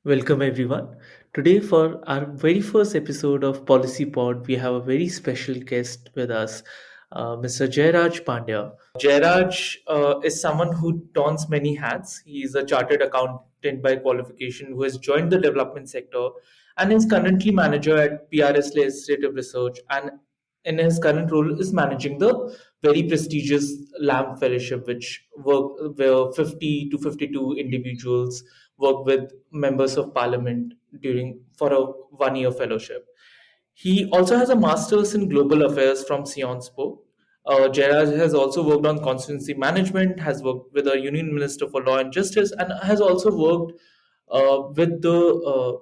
Welcome everyone. Today, for our very first episode of Policy Pod, we have a very special guest with us, Mr. Jayraj Pandya. Jayraj is someone who dons many hats. He is a chartered accountant by qualification who has joined the development sector and is currently manager at PRS Legislative Research, and in his current role is managing the very prestigious LAMP Fellowship, which work where 50 to 52 individuals work with members of parliament during for a 1 year fellowship. He also has a master's in global affairs from Sciences Po. Jairaj has also worked on constituency management, has worked with a union minister for law and justice, and has also worked with the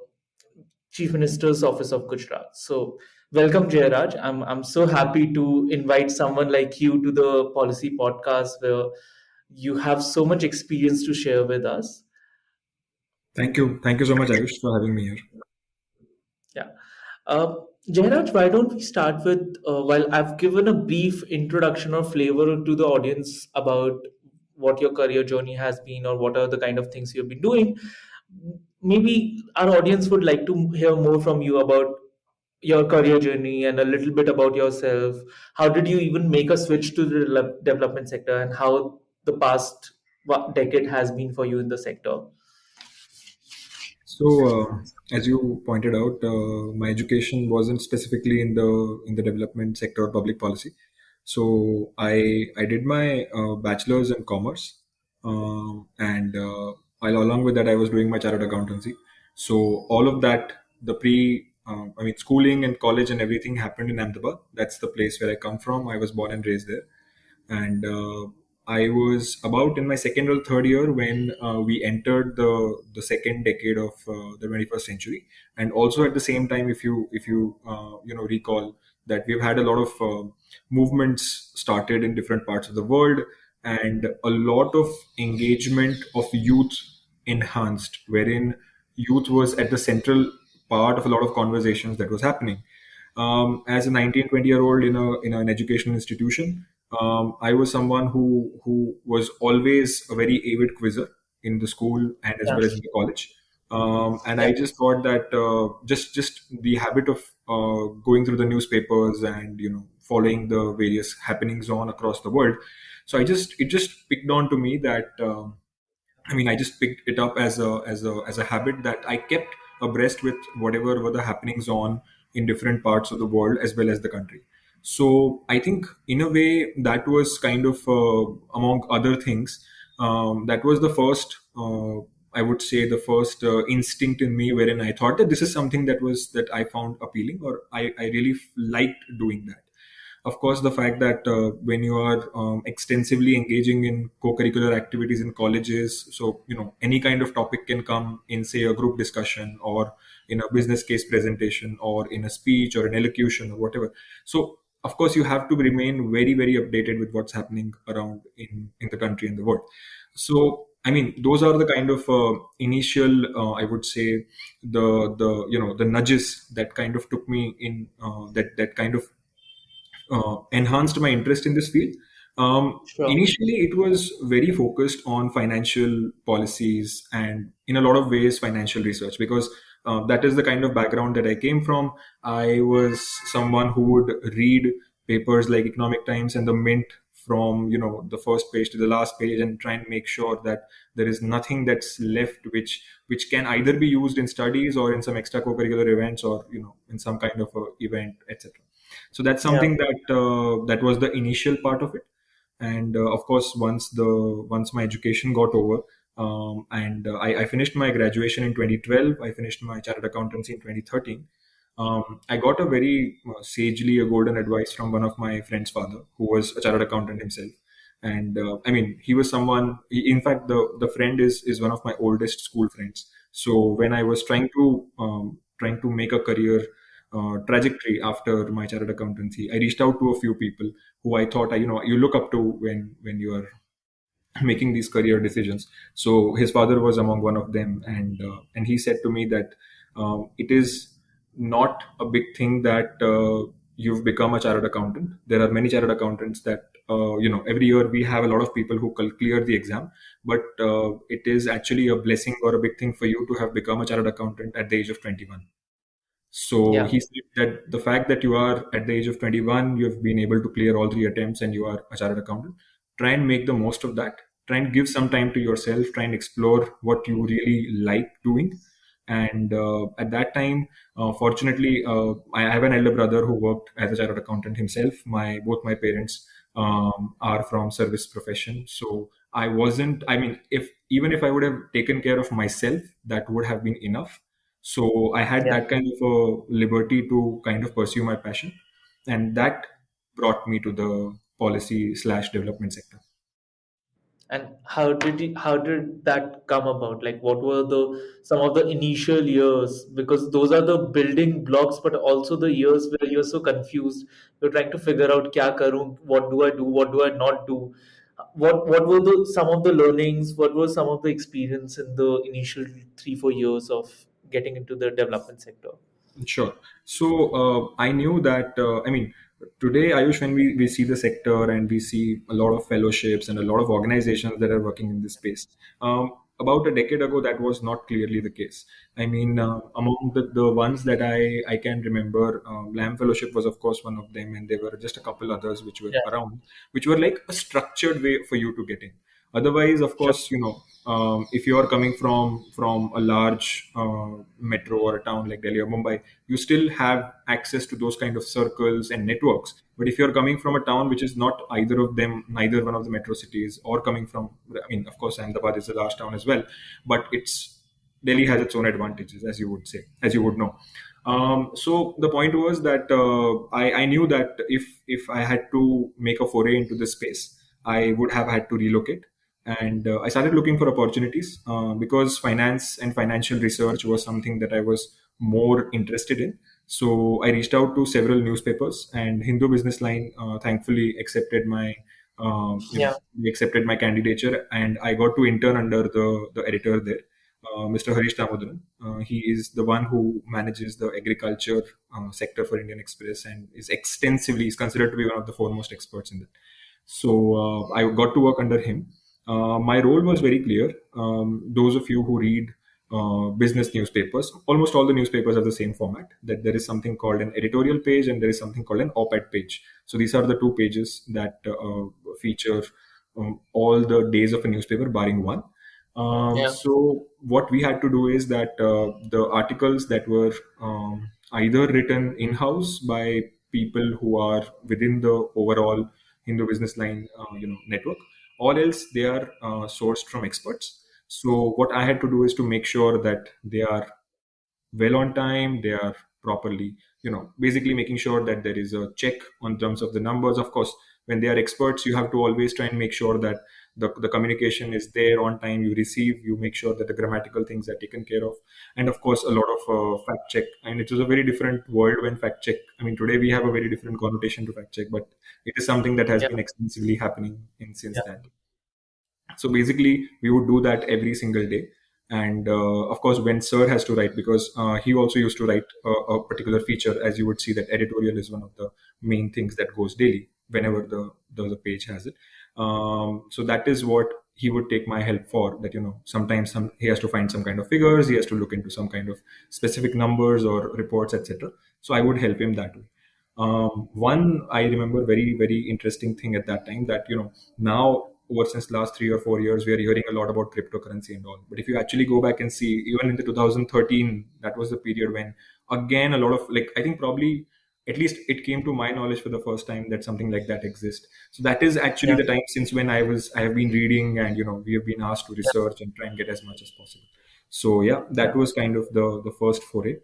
chief minister's office of Gujarat. So, welcome, Jairaj. I'm so happy to invite someone like you to the policy podcast where you have so much experience to share with us. Thank you. Thank you so much, Ayush, for having me here. Yeah. Uh, Jairaj, why don't we start with, while I've given a brief introduction or flavor to the audience about what your career journey has been or what are the kind of things you've been doing, maybe our audience would like to hear more from you about your career journey and a little bit about yourself. How did you even make a switch to the development sector, and how the past decade has been for you in the sector? So, as you pointed out, my education wasn't specifically in the development sector or public policy. So, I did my bachelor's in commerce, and along with that, I was doing my chartered accountancy. So, all of that, schooling and college and everything happened in Ahmedabad. That's the place where I come from. I was born and raised there. And I was about in my second or third year when we entered the second decade of the 21st century. And also at the same time, if you recall that we've had a lot of movements started in different parts of the world, and a lot of engagement of youth enhanced, wherein youth was at the central part of a lot of conversations that was happening. As a 19, 20-year old in an educational institution, I was someone who was always a very avid quizzer in the school and as Yeah. well as in the college. And Yeah. I just thought that just the habit of going through the newspapers and following the various happenings on across the world. So it just picked on to me that I just picked it up as a habit that I kept abreast with whatever were the happenings on in different parts of the world as well as the country. So I think in a way that was kind of among other things, that was the first. I would say the first instinct in me, wherein I thought that this is something that I found appealing, or I really liked doing that. Of course, the fact that when you are extensively engaging in co-curricular activities in colleges, so any kind of topic can come in, say, a group discussion or in a business case presentation or in a speech or an elocution or whatever. So of course you have to remain very, very updated with what's happening around in the country and the world. So those are the kind of initial, I would say, the nudges that kind of took me in, that kind of enhanced my interest in this field. Sure. Initially, it was very focused on financial policies and, in a lot of ways, financial research, because that is the kind of background that I came from. I was someone who would read papers like Economic Times and the Mint from the first page to the last page, and try and make sure that there is nothing that's left which can either be used in studies or in some extra co-curricular events, or in some kind of a event, etc. So that's Yeah. something that was the initial part of it. And of course, once my education got over, and I finished my graduation in 2012, I finished my chartered accountancy in 2013. I got a very sagely a golden advice from one of my friend's father, who was a chartered accountant himself. And he was someone. In fact, the friend is one of my oldest school friends. So when I was trying to make a career trajectory after my chartered accountancy, I reached out to a few people who I thought you look up to when you are making these career decisions. So his father was among one of them, and he said to me that it is not a big thing that you've become a chartered accountant. There are many chartered accountants that every year we have a lot of people who clear the exam, but it is actually a blessing or a big thing for you to have become a chartered accountant at the age of 21. So Yeah. he said that the fact that you are at the age of 21, you have been able to clear all three attempts and you are a chartered accountant. Try and make the most of that. Try and give some time to yourself. Try and explore what you really like doing. And at that time, fortunately, I have an elder brother who worked as a chartered accountant himself. Both my parents are from service profession, so I wasn't. I mean, if even if I would have taken care of myself, that would have been enough. So I had Yeah. that kind of a liberty to kind of pursue my passion, and that brought me to the policy slash development sector. And how did that come about? Like, what were the some of the initial years? Because those are the building blocks, but also the years where you're so confused. You're trying to figure out kya karoon, what do I do, what do I not do? What were the some of the learnings? What were some of the experience in the initial 3 4 years of getting into the development sector? Sure. So I knew that, I mean, today, Ayush, when we see the sector and we see a lot of fellowships and a lot of organizations that are working in this space, about a decade ago, that was not clearly the case. I mean, among the ones that I can remember, Lamb Fellowship was, of course, one of them, and there were just a couple others which were Yeah. around, which were like a structured way for you to get in. Otherwise, of Sure. course, if you are coming from a large metro or a town like Delhi or Mumbai, you still have access to those kind of circles and networks. But if you're coming from a town which is not either of them, neither one of the metro cities, or coming from, I mean, of course, Ahmedabad is a large town as well, but it's Delhi has its own advantages, as you would say, as you would know. So the point was that I knew that if I had to make a foray into this space, I would have had to relocate, and I started looking for opportunities because finance and financial research was something that I was more interested in. So I reached out to several newspapers, and Hindu Business Line thankfully accepted my Yeah. they accepted my candidature, and I got to intern under the editor there, Mr. Harish Damodaran. He is the one who manages the agriculture sector for Indian Express, and is considered to be one of the foremost experts in that. So I got to work under him. My role was very clear. Those of you who read business newspapers, almost all the newspapers have the same format. That there is something called an editorial page and there is something called an op-ed page. So these are the two pages that feature all the days of a newspaper, barring one. Yeah. So what we had to do is that the articles that were either written in-house by people who are within the overall Hindu Business Line, network, or else they are sourced from experts. So what I had to do is to make sure that they are well on time, they are properly, basically making sure that there is a check on terms of the numbers. Of course, when they are experts, you have to always try and make sure that the communication is there on time, you make sure that the grammatical things are taken care of. And of course, a lot of fact check. And it was a very different world when fact check, I mean, today we have a very different connotation to fact check, but it is something that has Yeah. been extensively happening in since Yeah. that. So basically, we would do that every single day. And of course, when Sir has to write, because he also used to write a particular feature, as you would see, that editorial is one of the main things that goes daily whenever the page has it. So that is what he would take my help for. That sometimes he has to find some kind of figures, he has to look into some kind of specific numbers or reports, etc. So I would help him that way. One I remember very very interesting thing at that time, that now over since last 3 or 4 years we are hearing a lot about cryptocurrency and all, but if you actually go back and see, even in the 2013, that was the period when again a lot of, like, I think probably at least it came to my knowledge for the first time that something like that exists. So that is actually Yeah. the time since when I have been reading, and we have been asked to Yeah. research and try and get as much as possible. So yeah, that was kind of the first foray.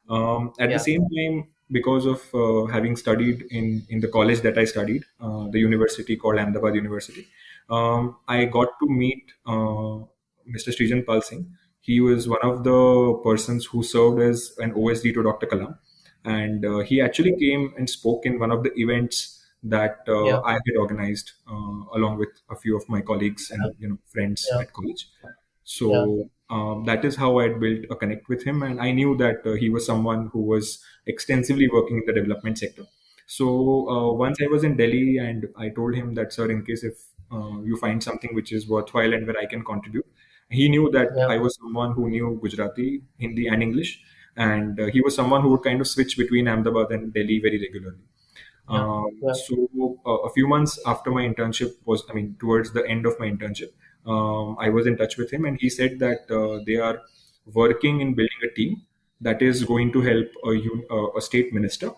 At the Yeah. same time, because of having studied in the college that I studied, the university called Ahmedabad University, I got to meet Mr. Srijan Pal Singh. He was one of the persons who served as an OSD to Dr. Kalam, and he actually came and spoke in one of the events that Yeah. I had organized along with a few of my colleagues Yeah. and friends Yeah. at college. Yeah. So that is how I had built a connect with him, and I knew that he was someone who was extensively working in the development sector. So once I was in Delhi, and I told him that, sir, in case if you find something which is worthwhile and where I can contribute, he knew that Yeah. I was someone who knew Gujarati, Hindi, and English, and he was someone who would kind of switch between Ahmedabad and Delhi very regularly. Yeah. Yeah. A few months after my internship was, I mean, towards the end of my internship, I was in touch with him, and he said that they are working in building a team that is going to help a state minister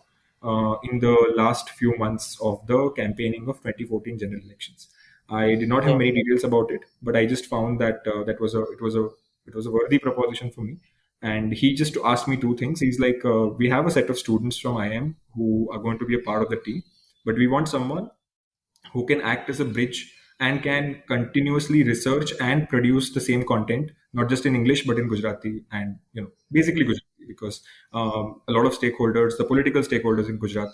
in the last few months of the campaigning of 2014 general elections. I did not have Yeah. many details about it, but I just found that it was a worthy proposition for me. And he just asked me two things. He's like, we have a set of students from IM who are going to be a part of the team, but we want someone who can act as a bridge and can continuously research and produce the same content, not just in English but in Gujarati, and basically Gujarati, because a lot of stakeholders, the political stakeholders in Gujarat,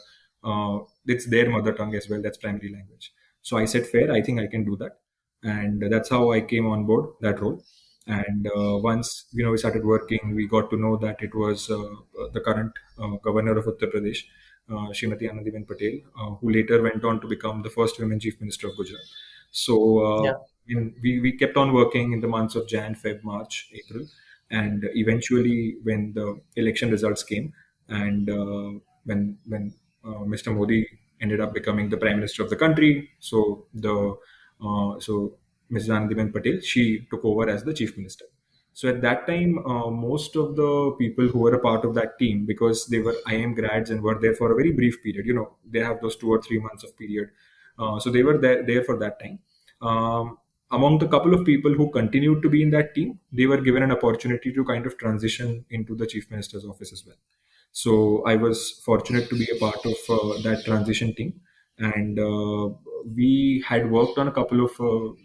it's their mother tongue as well. That's primary language. So I said, fair. I think I can do that, and that's how I came on board that role. And once we started working, we got to know that it was the current governor of Uttar Pradesh, Srimati Anandiben Patel, who later went on to become the first women chief minister of Gujarat. So Yeah. we kept on working in the months of Jan, Feb, March, April, and eventually when the election results came, and when Mr. Modi ended up becoming the prime minister of the country, so Ms. Anandiben Patel, she took over as the chief minister. So at that time, most of the people who were a part of that team, because they were IM grads and were there for a very brief period, they have those 2 or 3 months of period. So they were there for that time. Among the couple of people who continued to be in that team, they were given an opportunity to kind of transition into the chief minister's office as well. So I was fortunate to be a part of that transition team, and we had worked on a couple of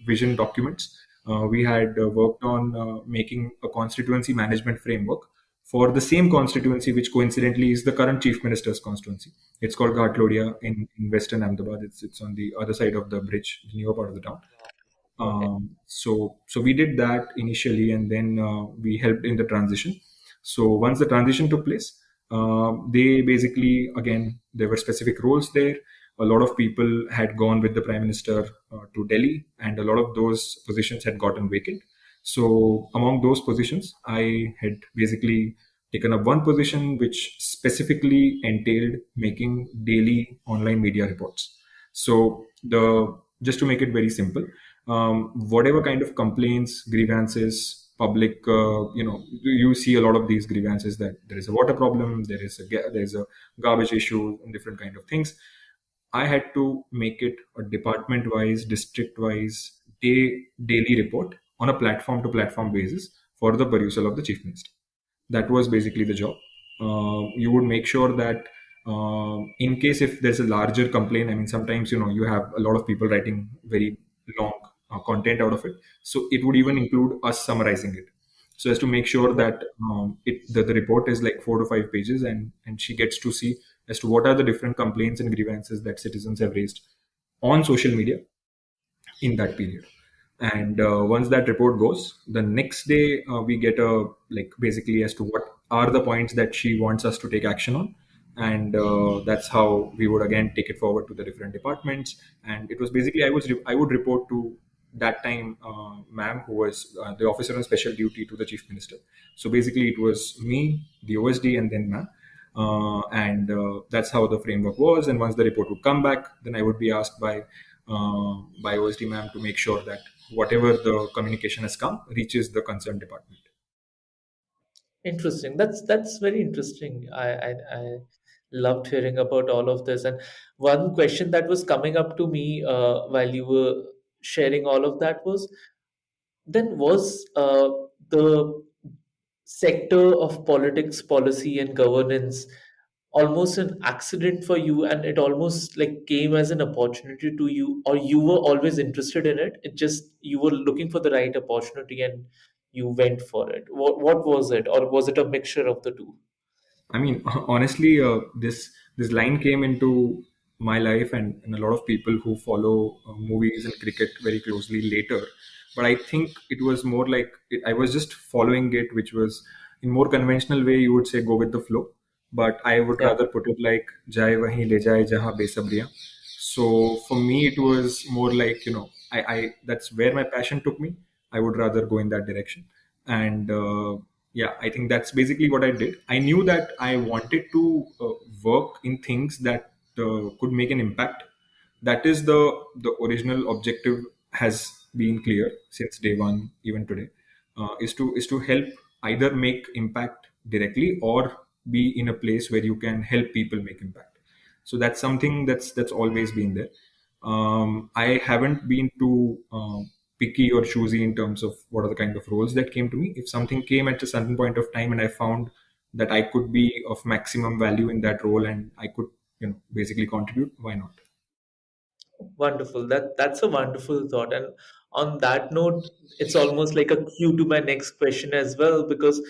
vision documents. We had worked on making a constituency management framework for the same constituency, which coincidentally is the current chief minister's constituency. It's called Ghatlodia in Western Ahmedabad. It's on the other side of the bridge, the newer part of the town. Okay. So we did that initially, and then we helped in the transition. So once the transition took place, they basically, again, there were specific roles there. A lot of people had gone with the prime minister to Delhi, and a lot of those positions had gotten vacant. So among those positions, I had basically taken up one position which specifically entailed making daily online media reports. So the just to make it very simple, whatever kind of complaints, grievances, public, you see a lot of these grievances that there is a water problem, there is a garbage issue, and different kind of things. I had to make it a department-wise, district-wise, daily report on a platform-to-platform basis for the perusal of the chief minister. That was basically the job. You would make sure that in case if there's a larger complaint, I mean, sometimes you have a lot of people writing very long content out of it. So it would even include us summarizing it, so as to make sure Yeah. that the report is like 4 to 5 pages, and she gets to see as to what are the different complaints and grievances that citizens have raised on social media in that period. And once that report goes, the next day we get a, like, basically as to what are the points that she wants us to take action on, and that's how we would again take it forward to the different departments. And it was basically I would report to that time ma'am, who was the officer on special duty to the chief minister. So basically it was me, the OSD, and then ma'am. And that's how the framework was. And once the report would come back, then I would be asked by OSD ma'am to make sure that whatever the communication has come reaches the concerned department. Interesting. That's very interesting. I loved hearing about all of this. And one question that was coming up to me while you were sharing all of that was, then was the sector of politics, policy, and governance almost an accident for you, and it almost like came as an opportunity to you, or you were always interested in it? It just you were looking for the right opportunity and you went for it. What was it, or was it a mixture of the two? I mean, honestly, this line came into my life, and a lot of people who follow movies and cricket very closely later. But I think it was more like I was just following it, which was in more conventional way. You would say go with the flow. but I would Yeah. rather put it like "Jai wahi le jaye jahan besabriyan." So for me, it was more like, I that's where my passion took me. I would rather go in that direction, and yeah, I think that's basically what I did. I knew that I wanted to work in things that could make an impact. That is the original objective, has been clear since day one, even today, is to help, either make impact directly or be in a place where you can help people make impact. So that's something that's always been there. I haven't been too picky or choosy in terms of what are the kind of roles that came to me. If something came at a certain point of time and I found that I could be of maximum value in that role and I could, basically contribute, why not? Wonderful. That's a wonderful thought. And on that note, it's almost like a cue to my next question as well, because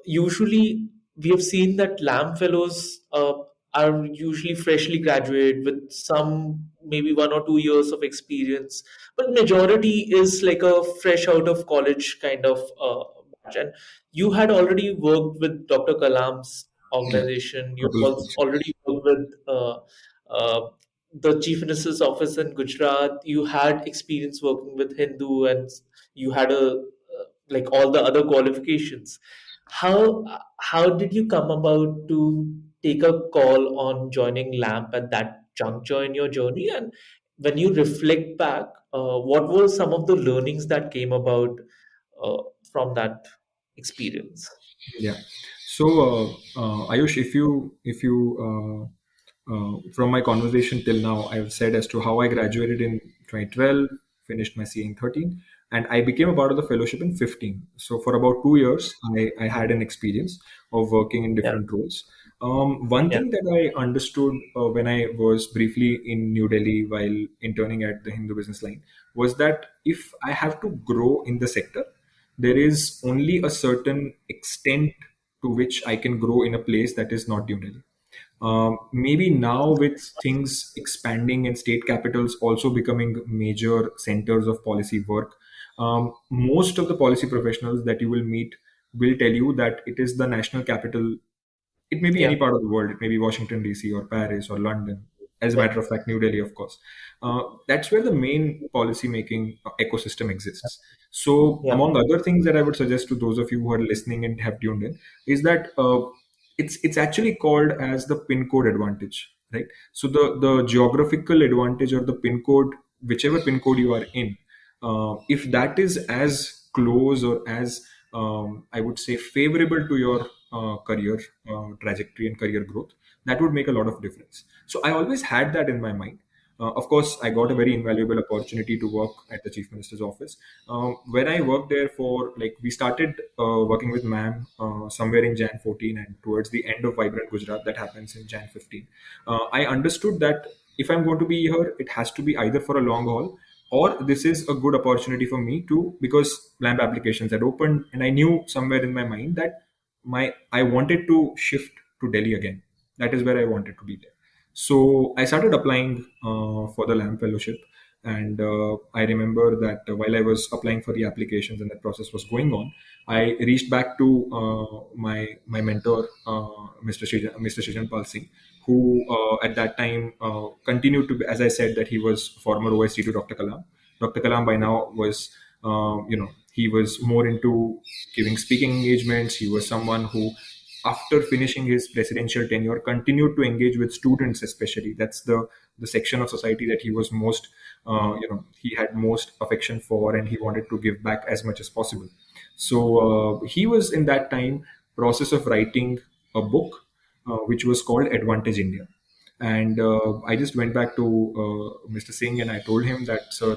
usually we have seen that LAM fellows are usually freshly graduated with some maybe 1 or 2 years of experience, but majority is like a fresh out of college kind of batch. And you had already worked with Dr. Kalam's Yeah, organization. You couple of also books. already worked with the chief minister's office in Gujarat. You had experience working with Hindu, and you had a like all the other qualifications. How did you come about to take a call on joining LAMP at that juncture in your journey? And when you reflect back, what were some of the learnings that came about uh, from that experience? Yeah. So, Ayush, from my conversation till now, I've said as to how I graduated in 2012, finished my CA in 13, and I became a part of the fellowship in 15. So, for about 2 years, I had an experience of working in Yeah, different roles. One yeah, thing that I understood when I was briefly in New Delhi while interning at the Hindu Business Line was that if I have to grow in the sector, there is only a certain extent to which I can grow in a place that is not New Delhi. Maybe now with things expanding and state capitals also becoming major centers of policy work, most of the policy professionals that you will meet will tell you that it is the national capital. It may be yeah, any part of the world. It may be Washington D.C. or Paris or London. As a yeah, matter of fact, New Delhi, of course. That's where the main policy making ecosystem exists. So, yeah, among other things that I would suggest to those of you who are listening and have tuned in, is that it's actually called as the pin code advantage, right? So the geographical advantage or the pin code, whichever pin code you are in, if that is as close or as I would say favorable to your career trajectory and career growth, that would make a lot of difference. So I always had that in my mind. Of course, I got a very invaluable opportunity to work at the Chief Minister's office. When I worked there for, like, we started working with MAM somewhere in Jan 14, and towards the end of Vibrant Gujarat, that happens in Jan 15. I understood that if I'm going to be here, it has to be either for a long haul, or this is a good opportunity for me to, because LAMP applications had opened, and I knew somewhere in my mind that I wanted to shift to Delhi again. That is where I wanted to be there. So I started applying for the LAMP fellowship, and I remember that while I was applying for the applications and that process was going on, I reached back to my mentor, Mr. Shijan Pal Singh, who at that time continued to be, as I said, that he was former OSD to Dr. Kalam. Dr. Kalam by now was, he was more into giving speaking engagements. He was someone who, after finishing his presidential tenure, continued to engage with students, especially. That's the section of society that he was most, he had most affection for, and he wanted to give back as much as possible. So he was in that time process of writing a book which was called Advantage India. And I just went back to Mr. Singh and I told him that, sir,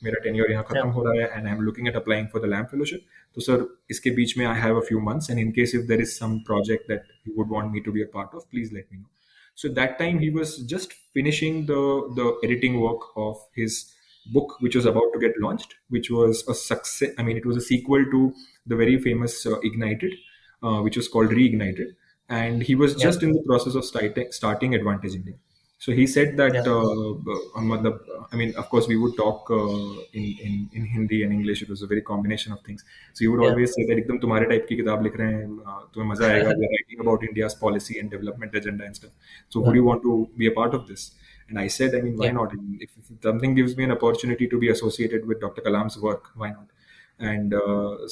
मेरा tenure यहाँ yeah, खत्म हो रहा है and I'm looking at applying for the LAMP fellowship. So, sir, इसके बीच में I have a few months, and in case if there is some project that you would want me to be a part of, please let me know. So that time he was just finishing the editing work of his book, which was about to get launched, which was a success. I mean, it was a sequel to the very famous Ignited, which was called Reignited, and he was yeah, just in the process of starting Advantage India. So he said that, yeah, I mean, of course, we would talk in Hindi and English. It was a very combination of things. So he would yeah, always say that एकदम तुम्हारे type की किताब लिख रहे हैं, तुम्हें मजा आएगा. We are writing about India's policy and development agenda and stuff. So yeah, would you want to be a part of this? And I said, I mean, why yeah. not? I mean, if something gives me an opportunity to be associated with Dr. Kalam's work, why not? And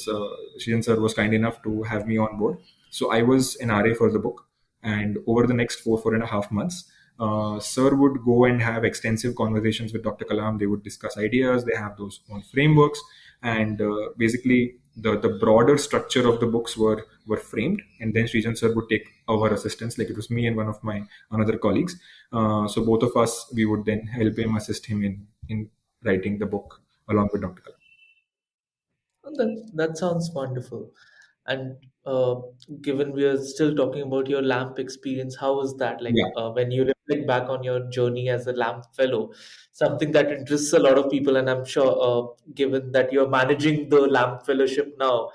so Shirin sir was kind enough to have me on board. So I was an RA for the book, and over the next 4.5 months, sir would go and have extensive conversations with Dr. Kalam. They would discuss ideas. They have those own frameworks, and basically the broader structure of the books were framed. And then Srijan sir would take our assistance, like it was me and one of my another colleagues. So both of us, we would then help him, assist him in writing the book along with Dr. Kalam. That sounds wonderful. And given we are still talking about your LAMP experience, how was that? Like Yeah, when you reflect back on your journey as a LAMP fellow, something that interests a lot of people, and I'm sure, given that you're managing the LAMP fellowship now,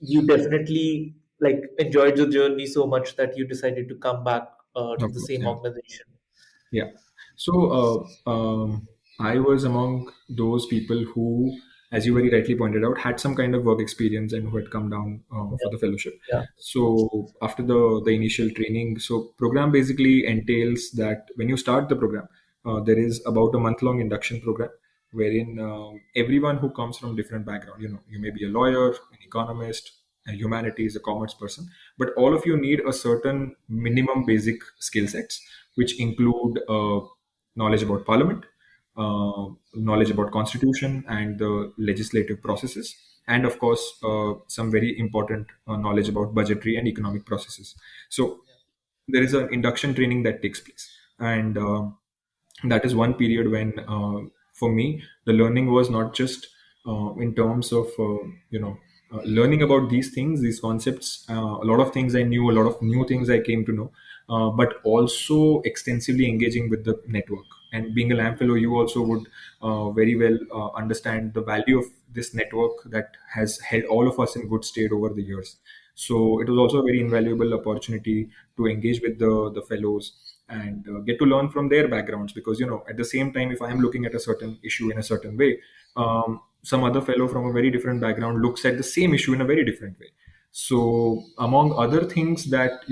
you definitely like enjoyed the journey so much that you decided to come back to of the course. same Yeah. organization. Yeah. So I was among those people who, as you very rightly pointed out, had some kind of work experience and who had come down for Yeah, the fellowship. yeah, So after the initial training, so program basically entails that when you start the program, there is about a month-long induction program wherein everyone who comes from different background, you may be a lawyer, an economist, a humanities, a commerce person, but all of you need a certain minimum basic skill sets, which include knowledge about parliament, knowledge about constitution and the legislative processes, and of course some very important knowledge about budgetary and economic processes. So there is an induction training that takes place, and that is one period when for me the learning was not just in terms of learning about these things, these concepts. A lot of things I knew, a lot of new things I came to know, but also extensively engaging with the network. And being a lamp fellow, you also would very well understand the value of this network that has held all of us in good state over the years. So it was also a very invaluable opportunity to engage with the fellows and get to learn from their backgrounds, because at the same time, if I am looking at a certain issue in a certain way, some other fellow from a very different background looks at the same issue in a very different way. So among other things that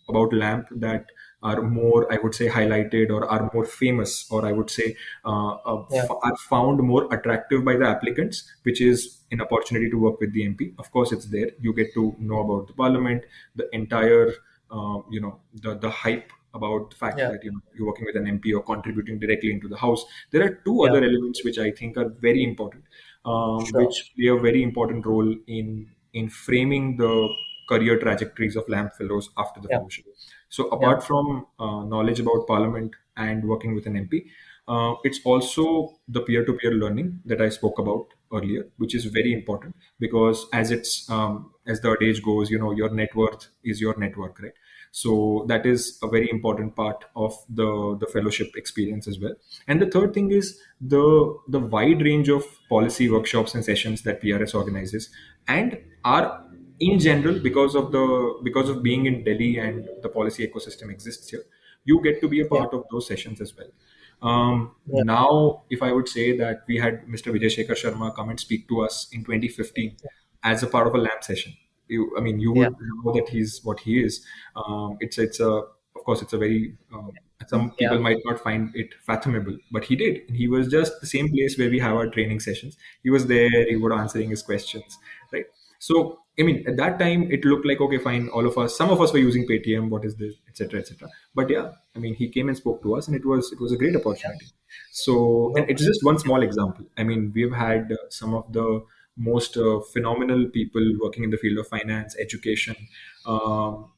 about lamp that are more, I would say, highlighted or are more famous, or I would say yeah, are found more attractive by the applicants, which is an opportunity to work with the MP. Of course, it's there. You get to know about the parliament, the entire the hype about the fact yeah, that you're working with an MP or contributing directly into the house. There are two yeah. other elements which I think are very important, Sure. which play a very important role in framing the career trajectories of LAMP fellows after the Yeah, fellowship. So yeah, apart from knowledge about parliament and working with an MP, it's also the peer-to-peer learning that I spoke about earlier, which is very important, because as the age goes, your net worth is your network, right? So that is a very important part of the fellowship experience as well. And the third thing is the wide range of policy workshops and sessions that PRS organizes, and are in general, because of being in Delhi and the policy ecosystem exists here, you get to be a yeah, part of those sessions as well. yeah, Now, if I would say that we had Mr. Vijay Shekhar Sharma come and speak to us in 2015 as a part of a LAMP session, I mean, you yeah, would know that he's what he is. It's a, of course, it's a very, some yeah, people might not find it fathomable, but he did. He was just the same place where we have our training sessions. He was there, he would answering his questions, right? So, I mean, at that time, it looked like, okay, fine, all of us, some of us were using Paytm, what is this, etc., etc. But yeah, I mean, he came and spoke to us, and it was a great yeah. opportunity. So, and No, it's just one small example. I mean, we've had some of the most phenomenal people working in the field of finance, education. Um,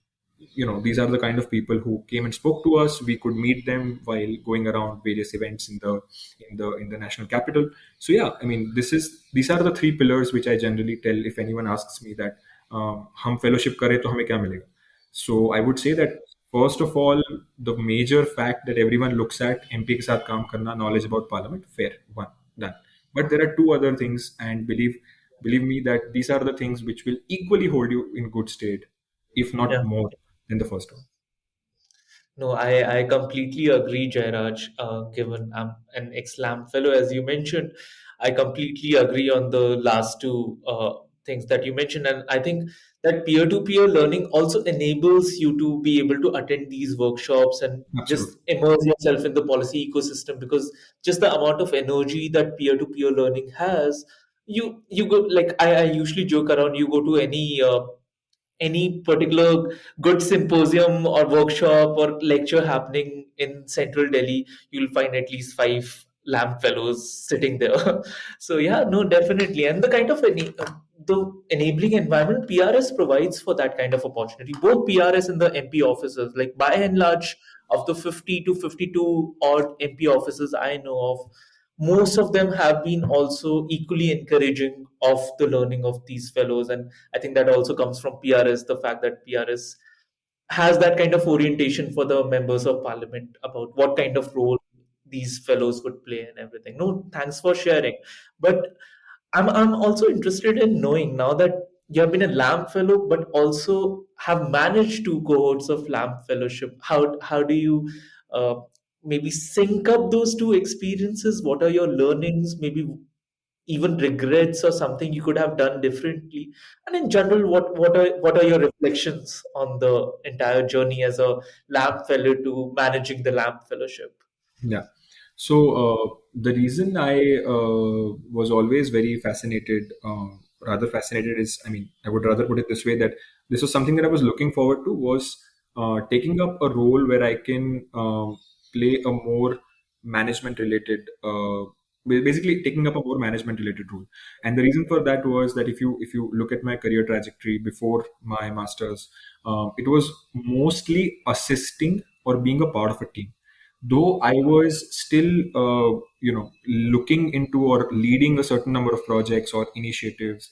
these are the kind of people who came and spoke to us. We could meet them while going around various events in the national capital. So yeah, I mean, these are the three pillars which I generally tell if anyone asks me that हम fellowship करें तो हमें क्या मिलेगा. So I would say that first of all, the major fact that everyone looks at MP के साथ काम करना, knowledge about parliament, fair, one, done. But there are two other things, and believe me that these are the things which will equally hold you in good state, if not yeah. more than the first one. No, I completely agree, Jairaj. Given I'm an ex-LAM fellow, as you mentioned, I completely agree on the last two things that you mentioned. And I think that peer-to-peer learning also enables you to be able to attend these workshops and just Absolutely. immerse yourself in the policy ecosystem, because just the amount of energy that peer-to-peer learning has, you go like I usually joke around, you go to any particular good symposium or workshop or lecture happening in central Delhi, you'll find at least five LAMP fellows sitting there. So yeah, no, definitely. And the kind of the enabling environment PRS provides for that kind of opportunity, both PRS and the MP offices. Like by and large, of the 50 to 52 odd MP offices I know of, most of them have been also equally encouraging of the learning of these fellows. And I think that also comes from PRS, the fact that PRS has that kind of orientation for the members of parliament about what kind of role these fellows would play and everything. No, thanks for sharing. But I'm also interested in knowing, now that you have been a LAMP fellow, but also have managed two cohorts of LAMP fellowship. How do you uh, maybe sync up those two experiences? What are your learnings? Maybe even regrets or something you could have done differently. And in general, what are your reflections on the entire journey as a LAMP fellow to managing the LAMP fellowship? Yeah. So the reason I was always very fascinated, rather fascinated is, I mean, I would rather put it this way, that this was something that I was looking forward to, was taking up a role where I can play a more management related, basically taking up a more management related role. And the reason for that was that if you look at my career trajectory before my masters, it was mostly assisting or being a part of a team, though I was still looking into or leading a certain number of projects or initiatives.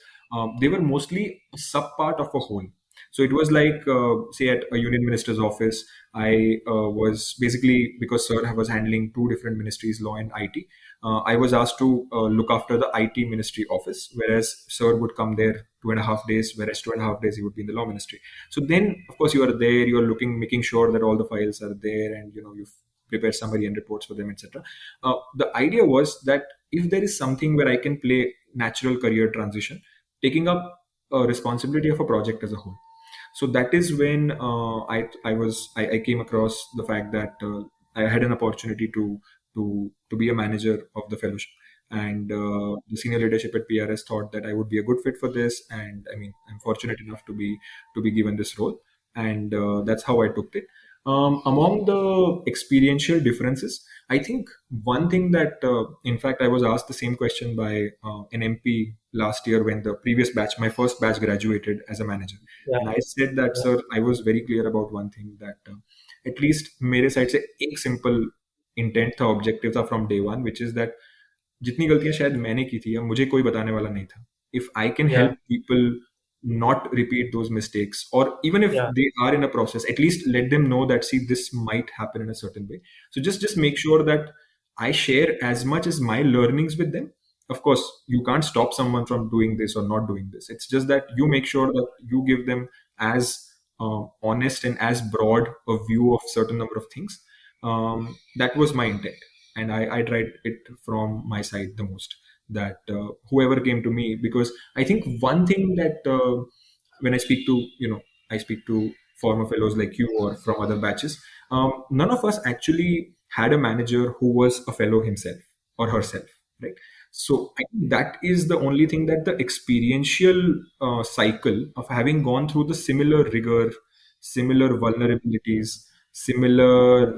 They were mostly a sub part of a whole. So it was like, say, at a union minister's office, I was basically, because sir was handling two different ministries, law and IT. I was asked to look after the IT ministry office, whereas sir would come there 2.5 days, whereas 2.5 days he would be in the law ministry. So then, of course, you are there, you are looking, making sure that all the files are there, and you prepare summary and reports for them, etc. The idea was that if there is something where I can play natural career transition, taking up a responsibility of a project as a whole. So that is when I came across the fact that I had an opportunity to be a manager of the fellowship, and the senior leadership at PRS thought that I would be a good fit for this, and I mean, I'm fortunate enough to be given this role, and that's how I took it. Among the experiential differences, I think one thing that, in fact, I was asked the same question by an MP last year when the previous batch, my first batch, graduated as a manager, Yeah, and I said that, yeah, sir, I was very clear about one thing, that at least मेरे side से एक simple intent था, objective था from day one, which is that जितनी गलतियां शायद मैंने की थी, अब मुझे कोई बताने वाला नहीं था. If I can yeah, help people not repeat those mistakes, or even if yeah, they are in a process, at least let them know that, see, this might happen in a certain way. So just make sure that I share as much as my learnings with them. Of course, you can't stop someone from doing this or not doing this. It's just that you make sure that you give them as honest and as broad a view of certain number of things. That was my intent, and I tried it from my side the most. That whoever came to me, because I think one thing that when I speak to, I speak to former fellows like you or from other batches, none of us actually had a manager who was a fellow himself or herself, right? So I think that is the only thing, that the experiential cycle of having gone through the similar rigor, similar vulnerabilities, similar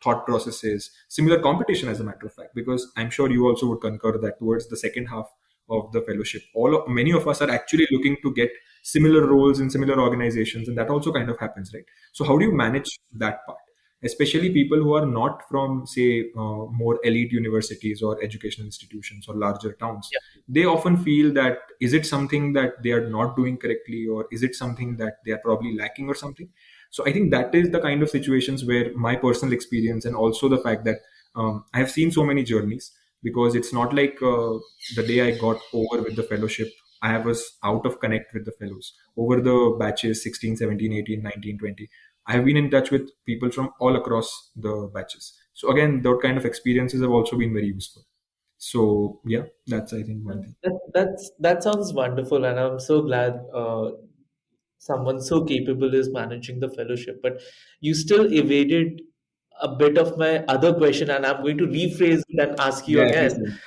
thought processes, similar competition, as a matter of fact, because I'm sure you also would concur that towards the second half of the fellowship, many of us are actually looking to get similar roles in similar organizations, and that also kind of happens, right? So how do you manage that part, especially people who are not from, say, more elite universities or educational institutions or larger towns? yeah, They often feel that, is it something that they are not doing correctly, or is it something that they are probably lacking or something? So I think that is the kind of situations where my personal experience, and also the fact that I have seen so many journeys, because it's not like the day I got over with the fellowship, I was out of connect with the fellows over the batches 16, 17, 18, 19, 20. I have been in touch with people from all across the batches. So again, that kind of experiences have also been very useful. So yeah, that's I think one thing. That sounds wonderful, and I'm so glad someone so capable is managing the fellowship. But you still evaded a bit of my other question, and I'm going to rephrase it and ask you Yeah, please. again.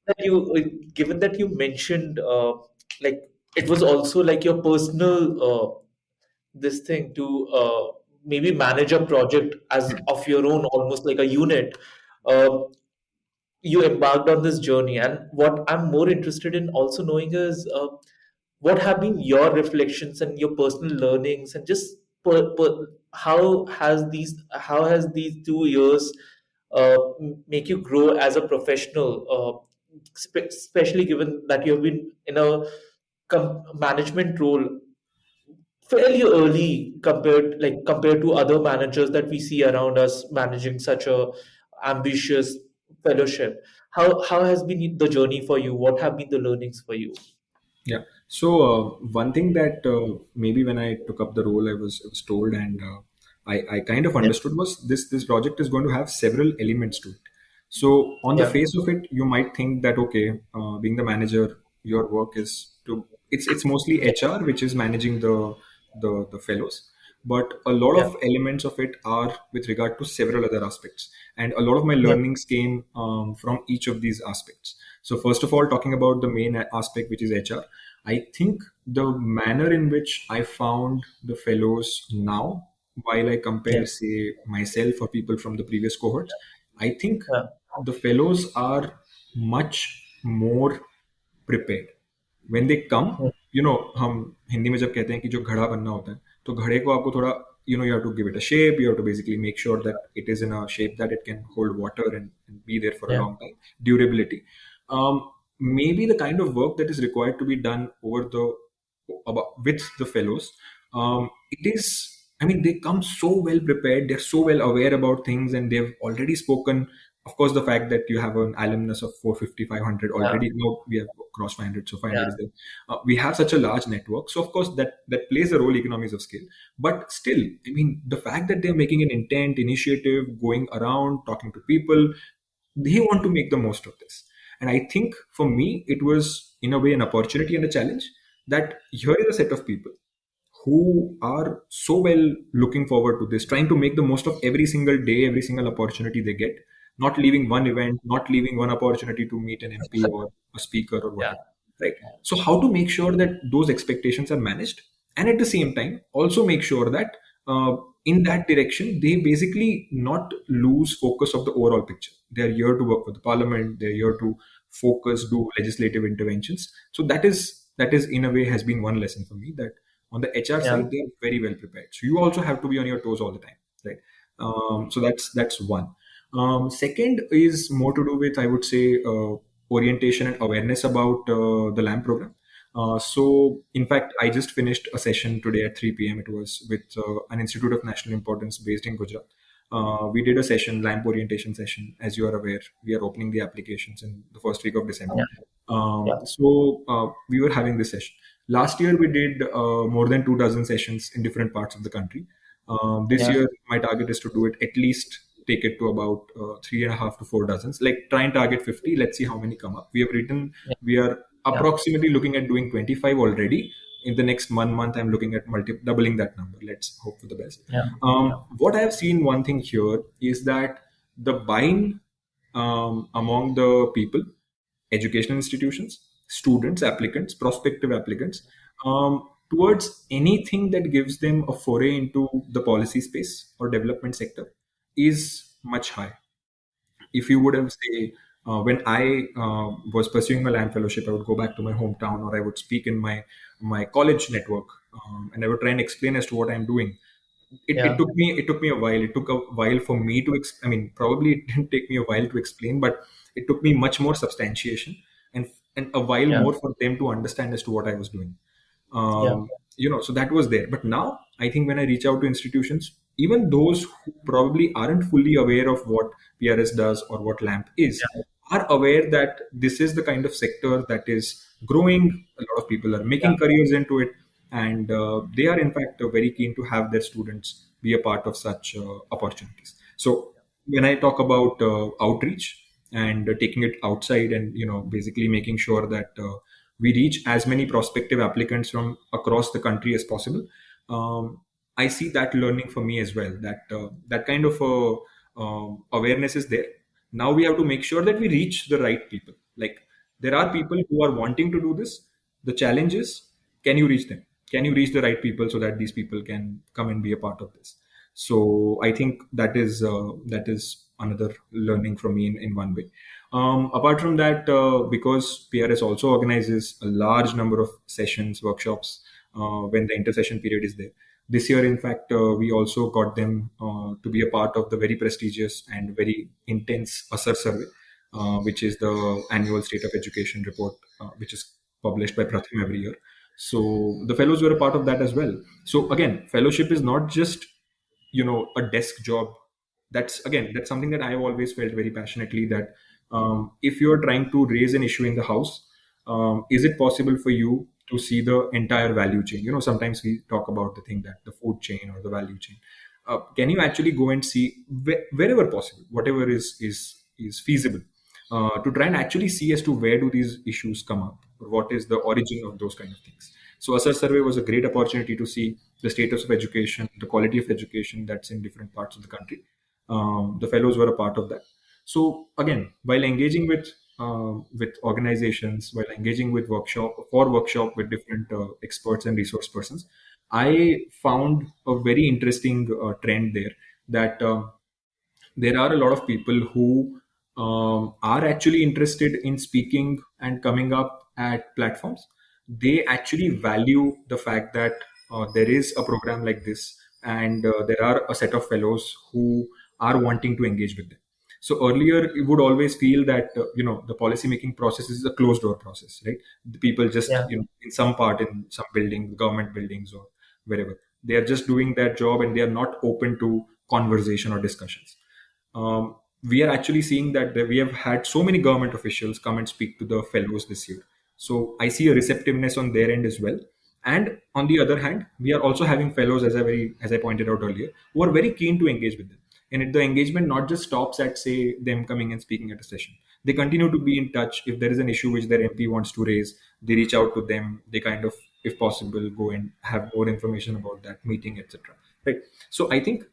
That you, given that you mentioned, like it was also like your personal this thing to maybe manage a project as of your own, almost like a unit. Uh, you embarked on this journey, and what I'm more interested in also knowing is what have been your reflections and your personal learnings, and just how has these 2 years make you grow as a professional, especially given that you have been in a management role fairly early compared to other managers that we see around us managing such a ambitious fellowship. How has been the journey for you? What have been the learnings for you? Yeah. So one thing that maybe when I took up the role, I was told, and I kind of Yeah, understood was this project is going to have several elements to it. So on the yeah, face of it, you might think that okay, being the manager, your work is to it's mostly yeah, HR which is managing the fellows, but a lot yeah, of elements of it are with regard to several other aspects, and a lot of my yeah, learnings came from each of these aspects. So first of all, talking about the main aspect, which is HR, I think the manner in which I found the fellows now, while I yeah, compare, say, myself or people from the previous cohorts, I think yeah, the fellows are much more prepared. When they come, yeah, हम हिंदी में जब कहते हैं कि जो घड़ा बनना होता है, तो घड़े को आपको थोड़ा, you have to give it a shape. You have to basically make sure that it is in a shape that it can hold water and be there for a yeah, long time. Durability. Maybe the kind of work that is required to be done over the with the fellows, it is. I mean, they come so well prepared. They're so well aware about things, and they've already spoken. Of course, the fact that you have an alumnus of 450, 500 yeah, already. No, we have crossed 500, so 500 yeah, is there. We have such a large network, so of course that plays a role, economies of scale. But still, I mean, the fact that they're making an intent initiative, going around talking to people, they want to make the most of this. And I think for me it was in a way an opportunity and a challenge, that here is a set of people who are so well looking forward to this, trying to make the most of every single day, every single opportunity they get, not leaving one event, not leaving one opportunity to meet an MP or a speaker or yeah, whatever. Right. So, how to make sure that those expectations are managed, and at the same time, also make sure that in that direction, they basically not lose focus of the overall picture. They are here to work for the parliament, they're here to focus, do legislative interventions. So, that is in a way has been one lesson for me, that on the HR yeah, side, they're very well prepared. So you also have to be on your toes all the time, right? So that's one. Second is more to do with, I would say, orientation and awareness about the LAMP program. So, in fact, I just finished a session today at 3 p.m. It was with an institute of national importance based in Gujarat. We did a session, LAMP orientation session. As you are aware, we are opening the applications in the first week of December. yeah, yeah, So we were having this session. Last year, we did more than 2 dozen sessions in different parts of the country. This yeah, year, my target is to do it at least take it to about 3.5 to 4 dozens. Like try and target 50. Let's see how many come up. We have written. yeah, We are yeah, approximately looking at doing 25 already. In the next month, I'm looking at doubling that number. Let's hope for the best. yeah, yeah, What I have seen, one thing here is that the buying among the people, educational institutions, students, applicants, prospective applicants, towards anything that gives them a foray into the policy space or development sector is much higher. If you would have say, when I was pursuing my land fellowship, I would go back to my hometown, or I would speak in my college network, and I would try and explain as to what I'm doing. It yeah, took me a while. It took a while for me to I mean, probably it didn't take me a while to explain, but it took me much more substantiation, and a while yeah, more for them to understand as to what I was doing. yeah, So that was there. But now I think when I reach out to institutions, even those who probably aren't fully aware of what PRS does or what LAMP is, yeah, are aware that this is the kind of sector that is growing. A lot of people are yeah, making careers into it. and they are in fact very keen to have their students be a part of such opportunities. So when I talk about outreach and taking it outside, and basically making sure that we reach as many prospective applicants from across the country as possible, um, I see that learning for me as well. That kind of awareness is there. Now we have to make sure that we reach the right people. Like, there are people who are wanting to do this. The challenge is, can you reach them? Can you reach the right people so that these people can come and be a part of this? So I think that is another learning from me in one way. Apart from that, because PRS also organizes a large number of sessions, workshops, when the intersession period is there. This year, in fact, we also got them to be a part of the very prestigious and very intense ASAR survey, which is the annual State of Education report, which is published by Pratham every year. So the fellows were a part of that as well. So again, fellowship is not just a desk job. That's something that I've always felt very passionately, that if you're trying to raise an issue in the house, is it possible for you to see the entire value chain? Sometimes we talk about the thing, that the food chain or the value chain. Can you actually go and see wherever possible, whatever is feasible, to try and actually see as to where do these issues come up, or what is the origin of those kind of things. So ASAR survey was a great opportunity to see the status of education, the quality of education that's in different parts of the country. The fellows were a part of that. So again, while engaging with organizations, while engaging with workshop with different experts and resource persons, I found a very interesting trend there, that there are a lot of people who are actually interested in speaking and coming up at platforms. They actually value the fact that there is a program like this, and there are a set of fellows who are wanting to engage with them. So earlier, you would always feel that the policy making process is a closed door process, right? The people just, Yeah. in some part, in some building, government buildings or wherever, they are just doing their job and they are not open to conversation or discussions. We are actually seeing that we have had so many government officials come and speak to the fellows this year. So I see a receptiveness on their end as well. And on the other hand, we are also having fellows, as I pointed out earlier, who are very keen to engage with them. And the engagement not just stops at, say, them coming and speaking at a session. They continue to be in touch. If there is an issue which their MP wants to raise, they reach out to them. They kind of, if possible, go and have more information about that meeting, etc. Right. So I think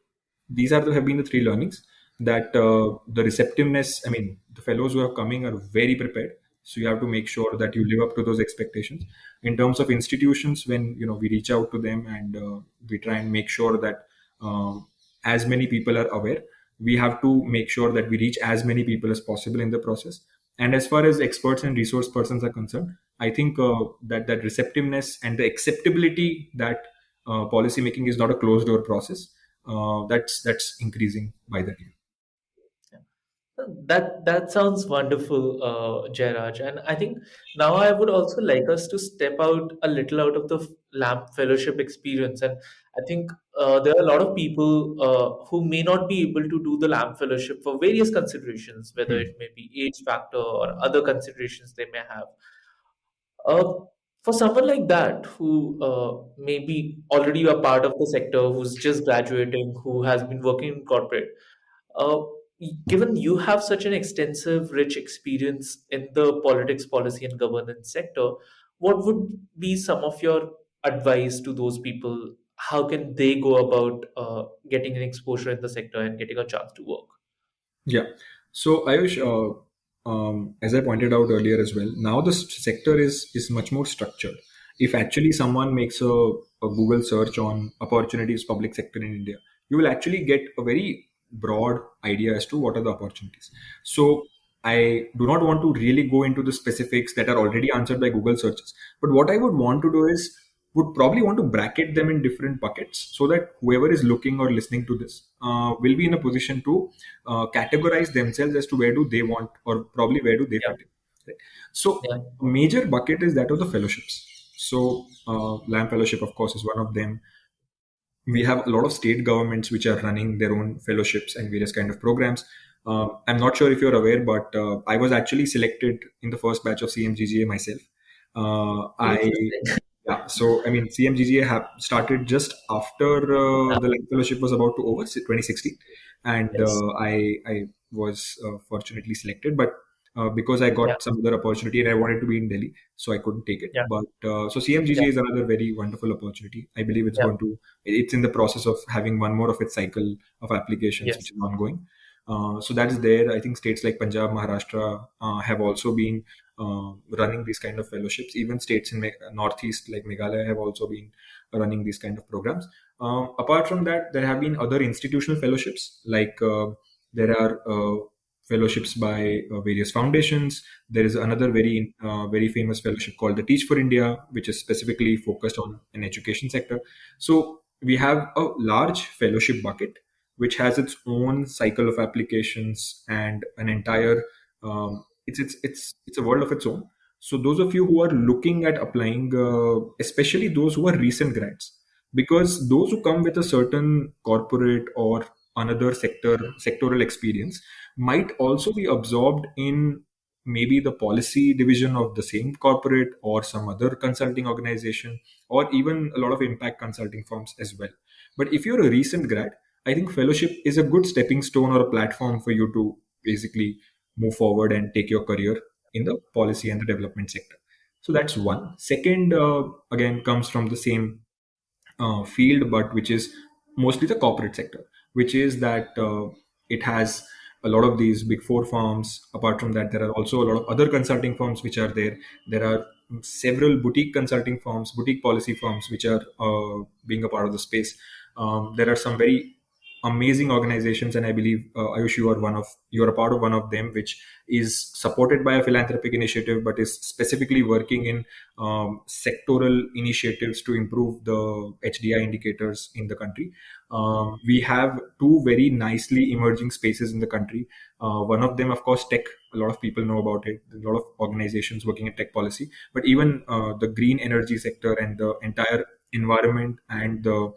these have been the three learnings, that the receptiveness, I mean, the fellows who are coming are very prepared. So you have to make sure that you live up to those expectations. In terms of institutions, when we reach out to them, and we try and make sure that as many people are aware, we have to make sure that we reach as many people as possible in the process. And as far as experts and resource persons are concerned, I think that receptiveness and the acceptability that policy making is not a closed door process, that's increasing by the day. That sounds wonderful, Jayraj. And I think now I would also like us to step out a little out of the LAMP fellowship experience. And I think there are a lot of people who may not be able to do the LAMP fellowship for various considerations, whether Hmm. it may be age factor or other considerations they may have. Uh, for someone like that who maybe already a part of the sector, who's just graduating, who has been working in corporate, uh, given you have such an extensive, rich experience in the politics, policy, and governance sector, what would be some of your advice to those people? How can they go about getting an exposure in the sector and getting a chance to work? Yeah. So Ayush, as I pointed out earlier as well, now the sector is much more structured. If actually someone makes a Google search on opportunities public sector in India, you will actually get a very broad idea as to what are the opportunities. So I do not want to really go into the specifics that are already answered by Google searches. But what I would want to do is, would probably want to bracket them in different buckets, so that whoever is looking or listening to this will be in a position to categorize themselves as to where do they want, or probably where do they Yeah, fit in. Right? So yeah, a major bucket is that of the fellowships. So LAM fellowship, of course, is one of them. We have a lot of state governments which are running their own fellowships and various kind of programs. I'm not sure if you're aware, but I was actually selected in the first batch of CMGGA myself. I interesting. Yeah, so I mean, CMGGA have started just after Yeah. the Life Fellowship was about to over, 2016, and Yes. I was fortunately selected, but because I Yeah. got some other opportunity and I wanted to be in Delhi, so I couldn't take it. Yeah. But so Yeah. CMGGA is another very wonderful opportunity. I believe Yeah. it's in the process of having one more of its cycle of applications, Yes. which is ongoing. So that is there. I think states like Punjab, Maharashtra have also been running these kind of fellowships. Even states in Northeast like Meghalaya have also been running these kind of programs. Apart from that, there have been other institutional fellowships, like there are fellowships by various foundations. There is another very famous fellowship called the Teach for India, which is specifically focused on an education sector. So we have a large fellowship bucket which has its own cycle of applications and an entire it's a world of its own. So those of you who are looking at applying, especially those who are recent grads, because those who come with a certain corporate or another sectoral experience might also be absorbed in maybe the policy division of the same corporate or some other consulting organization, or even a lot of impact consulting firms as well. But if you're a recent grad, I think fellowship is a good stepping stone or a platform for you to basically move forward and take your career in the policy and the development sector. So that's one. Second, again, comes from the same field, but which is mostly the corporate sector, which is that it has a lot of these big four firms. Apart from that, there are also a lot of other consulting firms which are there. There are several boutique consulting firms, boutique policy firms, which are being a part of the space. There are some very amazing organizations, and I believe Ayush, you are a part of one of them, which is supported by a philanthropic initiative, but is specifically working in sectoral initiatives to improve the HDI indicators in the country. We have two very nicely emerging spaces in the country. One of them, of course, tech. A lot of people know about it. There's a lot of organizations working in tech policy, but even the green energy sector and the entire environment and the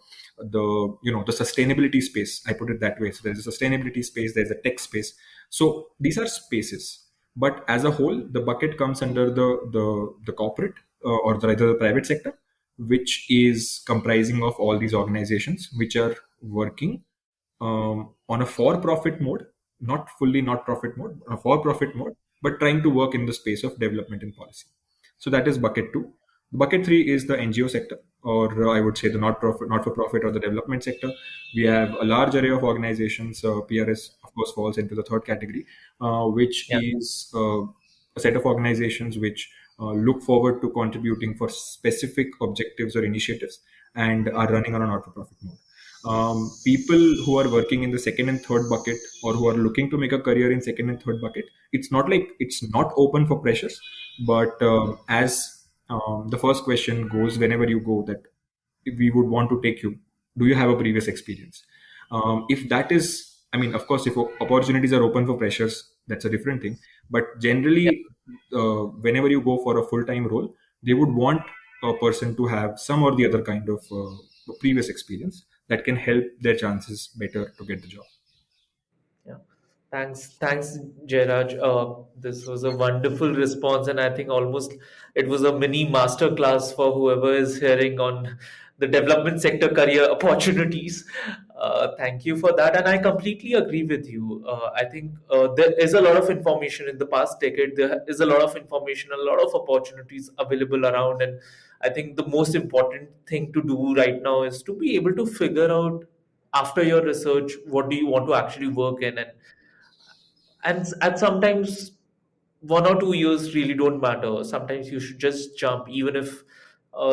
sustainability space. I put it that way. So there's a sustainability space. There's a tech space. So these are spaces, but as a whole, the bucket comes under the corporate or rather the private sector, which is comprising of all these organizations which are working on a for-profit mode, not fully not profit mode, a for-profit mode, but trying to work in the space of development and policy. So that is bucket two. Bucket three is the NGO sector, or I would say the not-for-profit or the development sector. We have a large array of organizations. PRS, of course, falls into the third category, which Yeah. is a set of organizations which look forward to contributing for specific objectives or initiatives and are running on a not-for-profit mode. People who are working in the second and third bucket, or who are looking to make a career in second and third bucket, it's not like it's not open for pressures, but as the first question goes whenever you go, that if we would want to take you, do you have a previous experience? If that is, I mean, of course, if opportunities are open for pressures, that's a different thing. But Yeah. generally, whenever you go for a full-time role, they would want a person to have some or the other kind of previous experience that can help their chances better to get the job. Yeah. Thanks, Jayraj. This was a wonderful response, and I think almost it was a mini masterclass for whoever is hearing on the development sector career opportunities. Thank you for that, and I completely agree with you. I think there is a lot of information in the past decade. There is a lot of information, a lot of opportunities available around, and I think the most important thing to do right now is to be able to figure out after your research what do you want to actually work in, and sometimes 1 or 2 years really don't matter. Sometimes you should just jump, even if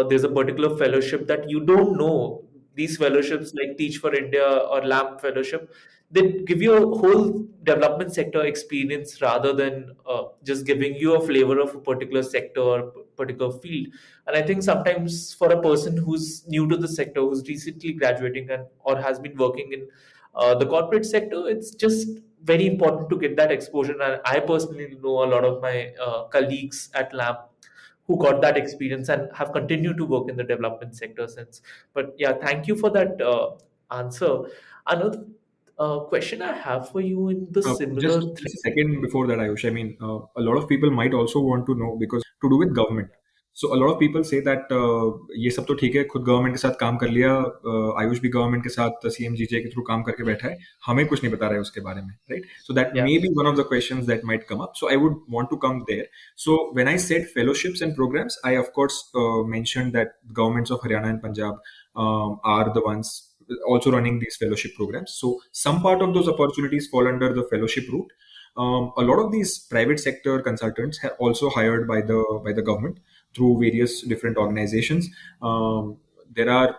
there's a particular fellowship that you don't know. These fellowships like Teach for India or LAMP fellowship, they give you a whole development sector experience rather than just giving you a flavor of a particular sector or particular field. And I think sometimes for a person who's new to the sector, who's recently graduating and or has been working in the corporate sector, it's just very important to get that exposure. And I personally know a lot of my colleagues at LAMP who got that experience and have continued to work in the development sector since. But yeah, thank you for that answer. Another question I have for you in the Just, similar thread. just a second before that, Ayush. I mean, a lot of people might also want to know, because to do with government. So a lot of people say that ये सब तो ठीक है, खुद government के साथ काम कर लिया, आयुष भी गवर्नमेंट के साथ सीएमजीजे के थ्रू काम करके बैठा है, हमें कुछ नहीं बता रहा है उसके बारे में, right? So that Yeah. May be one of the questions that might come up, so I would want to come there. So when I said fellowships and programs, I of course mentioned that governments of Haryana and Punjab are the ones also running these fellowship programs. So some part of those opportunities fall under the fellowship route. A lot of these private sector consultants are also hired by the government through various different organizations. There are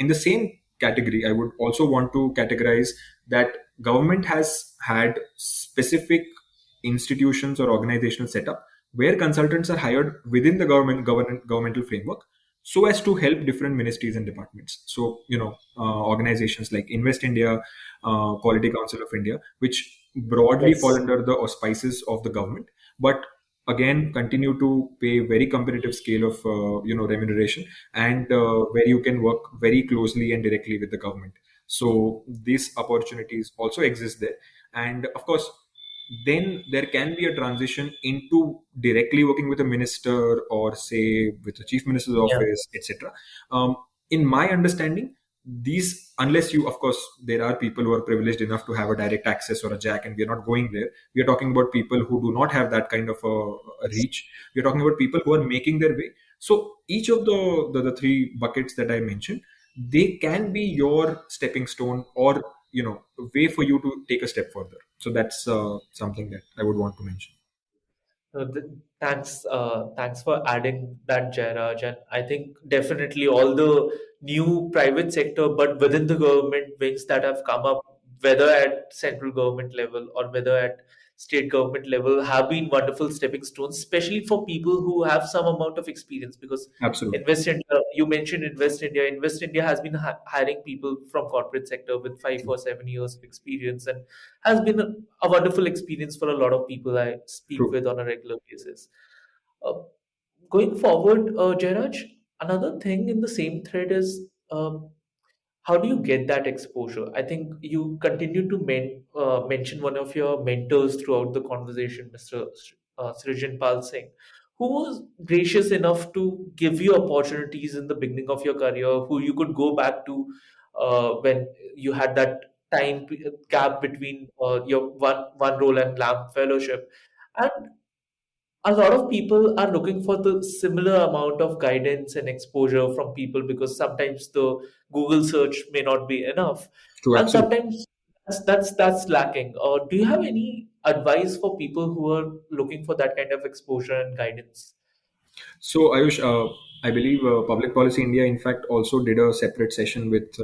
in the same category. I would also want to categorize that government has had specific institutions or organizational setup where consultants are hired within the governmental framework so as to help different ministries and departments. So organizations like Invest India, Quality Council of India, which broadly fall Yes. under the auspices of the government, but again continue to pay very competitive scale of remuneration, and where you can work very closely and directly with the government. So these opportunities also exist there, and of course then there can be a transition into directly working with a minister or say with the chief minister's Yeah. office, etc. In my understanding, these, unless you, of course, there are people who are privileged enough to have a direct access or a jack, and we are not going there. We are talking about people who do not have that kind of a reach. We are talking about people who are making their way. So each of the three buckets that I mentioned, they can be your stepping stone or way for you to take a step further. So that's something that I would want to mention. Thanks for adding that, Jairaj. And I think definitely all the new private sector, but within the government wings that have come up, whether at central government level or whether at state government level, have been wonderful stepping stones, especially for people who have some amount of experience. Because Absolutely Invest India, you mentioned Invest India. Invest India has been hiring people from corporate sector with 5 or 7 years of experience, and has been a wonderful experience for a lot of people I speak true. with on a regular basis. Uh, Going forward, Jairaj, another thing in the same thread is how do you get that exposure? I think you continue to mention one of your mentors throughout the conversation, Mr. Srijan Pal Singh, who was gracious enough to give you opportunities in the beginning of your career, who you could go back to when you had that gap between your one role and LAMP fellowship. And a lot of people are looking for the similar amount of guidance and exposure from people because sometimes the Google search may not be enough, True, and absolutely. sometimes that's lacking. Or do you have any advice for people who are looking for that kind of exposure and guidance? So, Ayush, I believe Public Policy India, in fact, also did a separate session with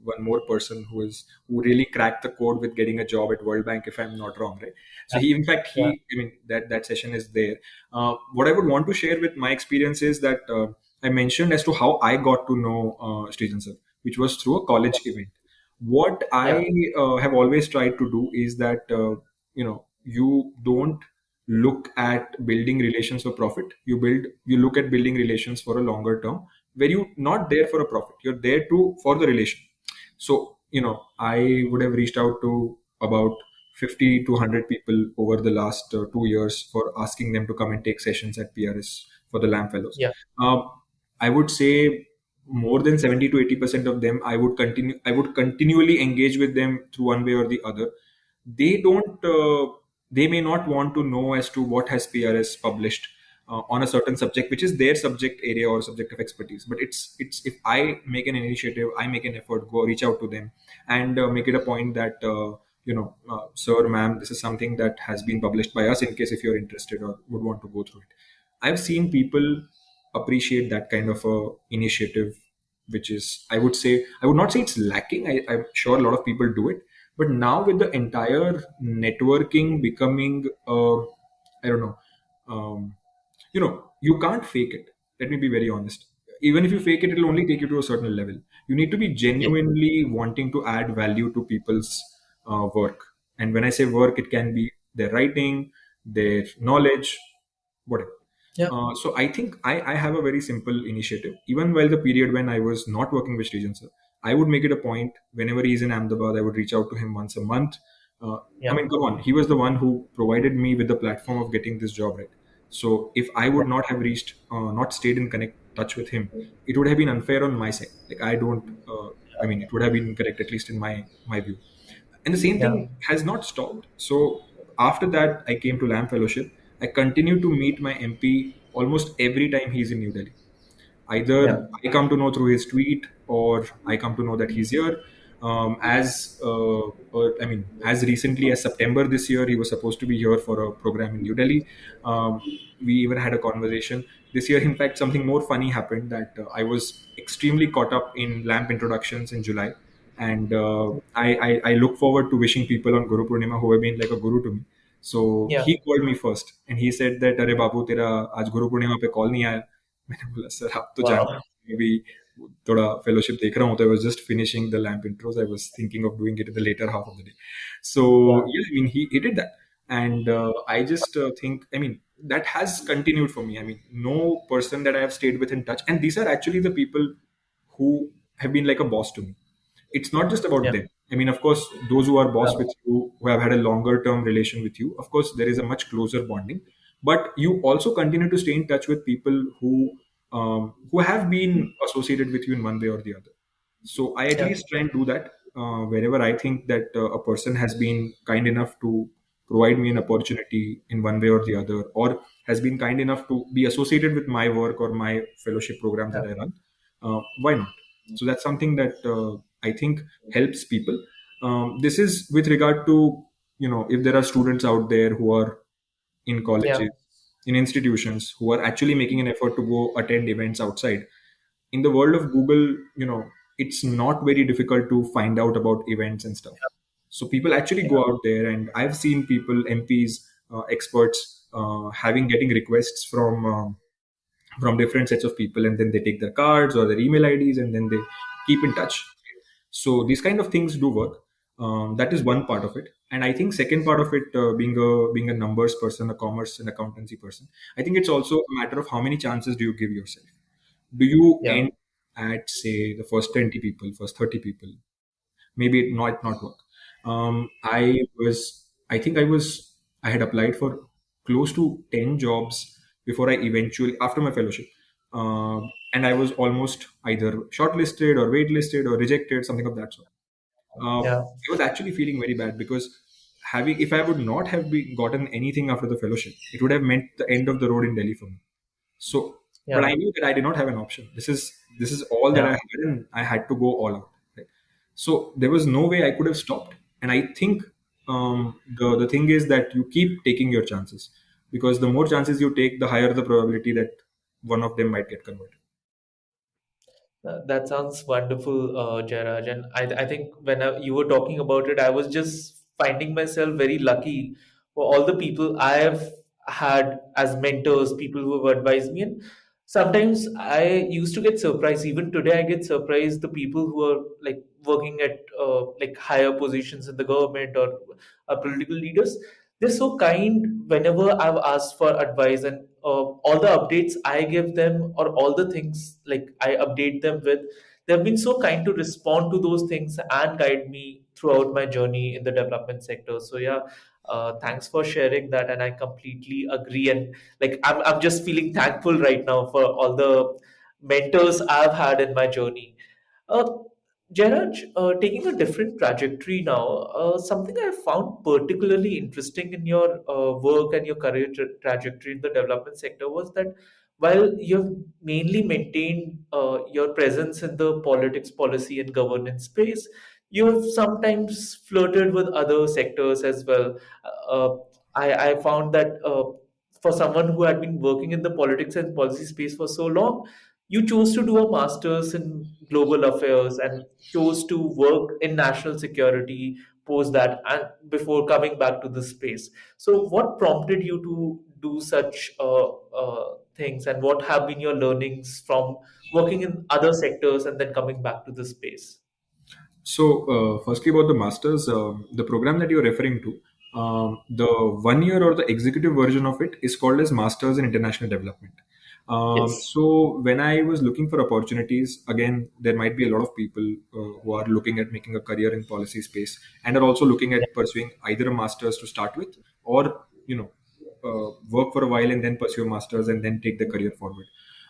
one more person who really cracked the code with getting a job at World Bank, if I'm not wrong, right? So Yeah, he, in fact, yeah, I mean, that session is there. What I would want to share with my experience is that I mentioned as to how I got to know Srijan sir, which was through a college event. What yeah, I have always tried to do is that you don't look at building relations for profit. You look at building relations for a longer term, where you're not there for a profit, you're there to for the relation. So I would have reached out to about 50 to 100 people over the last 2 years for asking them to come and take sessions at PRS for the lamp fellows. yeah, um, I would say more than 70 to 80% of them I would continually engage with them through one way or the other. They don't they may not want to know as to what has PRS published on a certain subject, which is their subject area or subject of expertise. But it's if I make an initiative, I make an effort, go reach out to them, and make it a point that sir, ma'am, this is something that has been published by us. In case if you're interested or would want to go through it, I've seen people appreciate that kind of a initiative, which is, I would not say it's lacking. I'm sure a lot of people do it, but now with the entire networking becoming, I don't know, um, you can't fake it. Let me be very honest. Even if you fake it, it'll only take you to a certain level. You need to be yeah, genuinely wanting to add value to people's work. And when I say work, it can be their writing, their knowledge, whatever. yeah, So I think I have a very simple initiative. Even while the period when I was not working with Srijan sir, I would make it a point whenever he's in Ahmedabad, I would reach out to him once a month. I yeah, mean, come on, he was the one who provided me with the platform of getting this job, right? So if I would not have not stayed in connect touch with him, it would have been unfair on my side. Like I don't, I mean, it would have been incorrect, at least in my view. And the same Yeah. thing has not stopped. So after that, I came to Lamb Fellowship. I continue to meet my MP almost every time he's in New Delhi. Yeah. Either I come to know through his tweet, or I come to know that he's here. I mean, as recently as September this year, he was supposed to be here for a program in New Delhi. We even had a conversation this year. In fact, something more funny happened, that I was extremely caught up in lamp introductions in July, and I look forward to wishing people on Guru Purnima who have been like a guru to me. So Yeah. he called me first, and he said that, "अरे बाबू तेरा आज गुरु पूर्णिमा पे call नहीं आया." मैंने बोला, "sir आप तो जानते Wow. हैं, अभी थोड़ा फेलोशिप देख रहा हूँ, तो I was just finishing the lamp intros. I was thinking of doing it in the later half of the day." So Yeah. yeah, I mean, he did that, and I just think, I mean, that has continued for me. I mean, no person that I have stayed with in touch, and these are actually the people who have been like a boss to me. It's not just about Yeah. them. I mean, of course, those who are boss Yeah. with you, who have had a longer term relation with you, of course, there is a much closer bonding. But you also continue to stay in touch with people who have been associated with you in one way or the other. So I at Yeah. least try and do that wherever I think that a person has been kind enough to provide me an opportunity in one way or the other, or has been kind enough to be associated with my work or my fellowship program that I run. Why not? So that's something that I think helps people. This is with regard to, if there are students out there who are in Yeah. colleges, in institutions, who are actually making an effort to go attend events outside. In the world of Google, it's not very difficult to find out about events and stuff. So people actually Yeah. go out there, and I've seen people, MPs, experts, getting requests from different sets of people, and then they take their cards or their email IDs, and then they keep in touch. So these kind of things do work. That is one part of it, and I think second part of it, being a numbers person, a commerce and accountancy person, I think it's also a matter of how many chances do you give yourself. Do you Yeah. end at, say, the first 20 people, first 30 people? Maybe it not work. I had applied for close to 10 jobs before I eventually, after my fellowship, and I was almost either shortlisted or waitlisted or rejected, something of that sort. Yeah. I was actually feeling very bad, because having if I would not have gotten anything after the fellowship, it would have meant the end of the road in Delhi for me. So, but Yeah. I knew that I did not have an option. This is all that Yeah. I had, and I had to go all out. Right? So there was no way I could have stopped. And I think the thing is that you keep taking your chances, because the more chances you take, the higher the probability that one of them might get converted. That sounds wonderful, Jairaj. And I think when you were talking about it, I was just finding myself very lucky for all the people I have had as mentors, people who have advised me. And sometimes I used to get surprised. Even today, I get surprised the people who are like working at like higher positions in the government or political leaders. They're so kind whenever I've asked for advice, and all the updates I give them or all the things like I update them with, they've been so kind to respond to those things and guide me throughout my journey in the development sector. So yeah, thanks for sharing that, and I completely agree. And like I'm just feeling thankful right now for all the mentors I've had in my journey. Uh, Jairaj, taking a different trajectory now, something I found particularly interesting in your work and your career trajectory in the development sector was that while you've mainly maintained your presence in the politics, policy, and governance space, you've sometimes flirted with other sectors as well. Uh, I found that for someone who had been working in the politics and policy space for so long, you chose to do a master's in global affairs and chose to work in national security post that and before coming back to this space. So what prompted you to do such things, and what have been your learnings from working in other sectors and then coming back to this space? So, firstly, about the masters, the program that you're referring to, the 1 year or the executive version of it is called as Masters in International Development. Yes. So, when I was looking for opportunities, again, there might be a lot of people who are looking at making a career in policy space, and are also looking Yeah. at pursuing either a master's to start with, or work for a while and then pursue a master's and then take the career forward.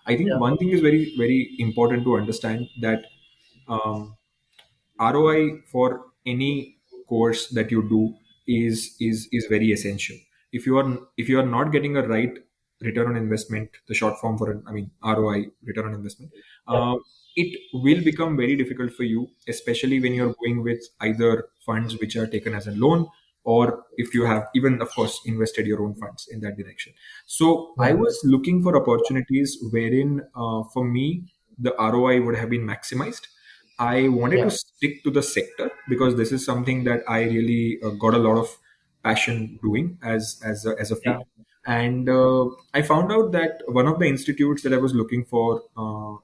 I think Yeah. one thing is very, very important to understand that um, ROI for any course that you do is very essential. If you are not getting a right return on investment, the short form for it, I mean ROI, return on investment, Yeah. uh, it will become very difficult for you, especially when you're going with either funds which are taken as a loan, or if you have even, of course, invested your own funds in that direction. So I Yeah. was looking for opportunities wherein, for me, the ROI would have been maximized. I wanted to Yeah. stick to the sector because this is something that I really got a lot of passion doing as a Yeah. field. And I found out that one of the institutes that I was looking for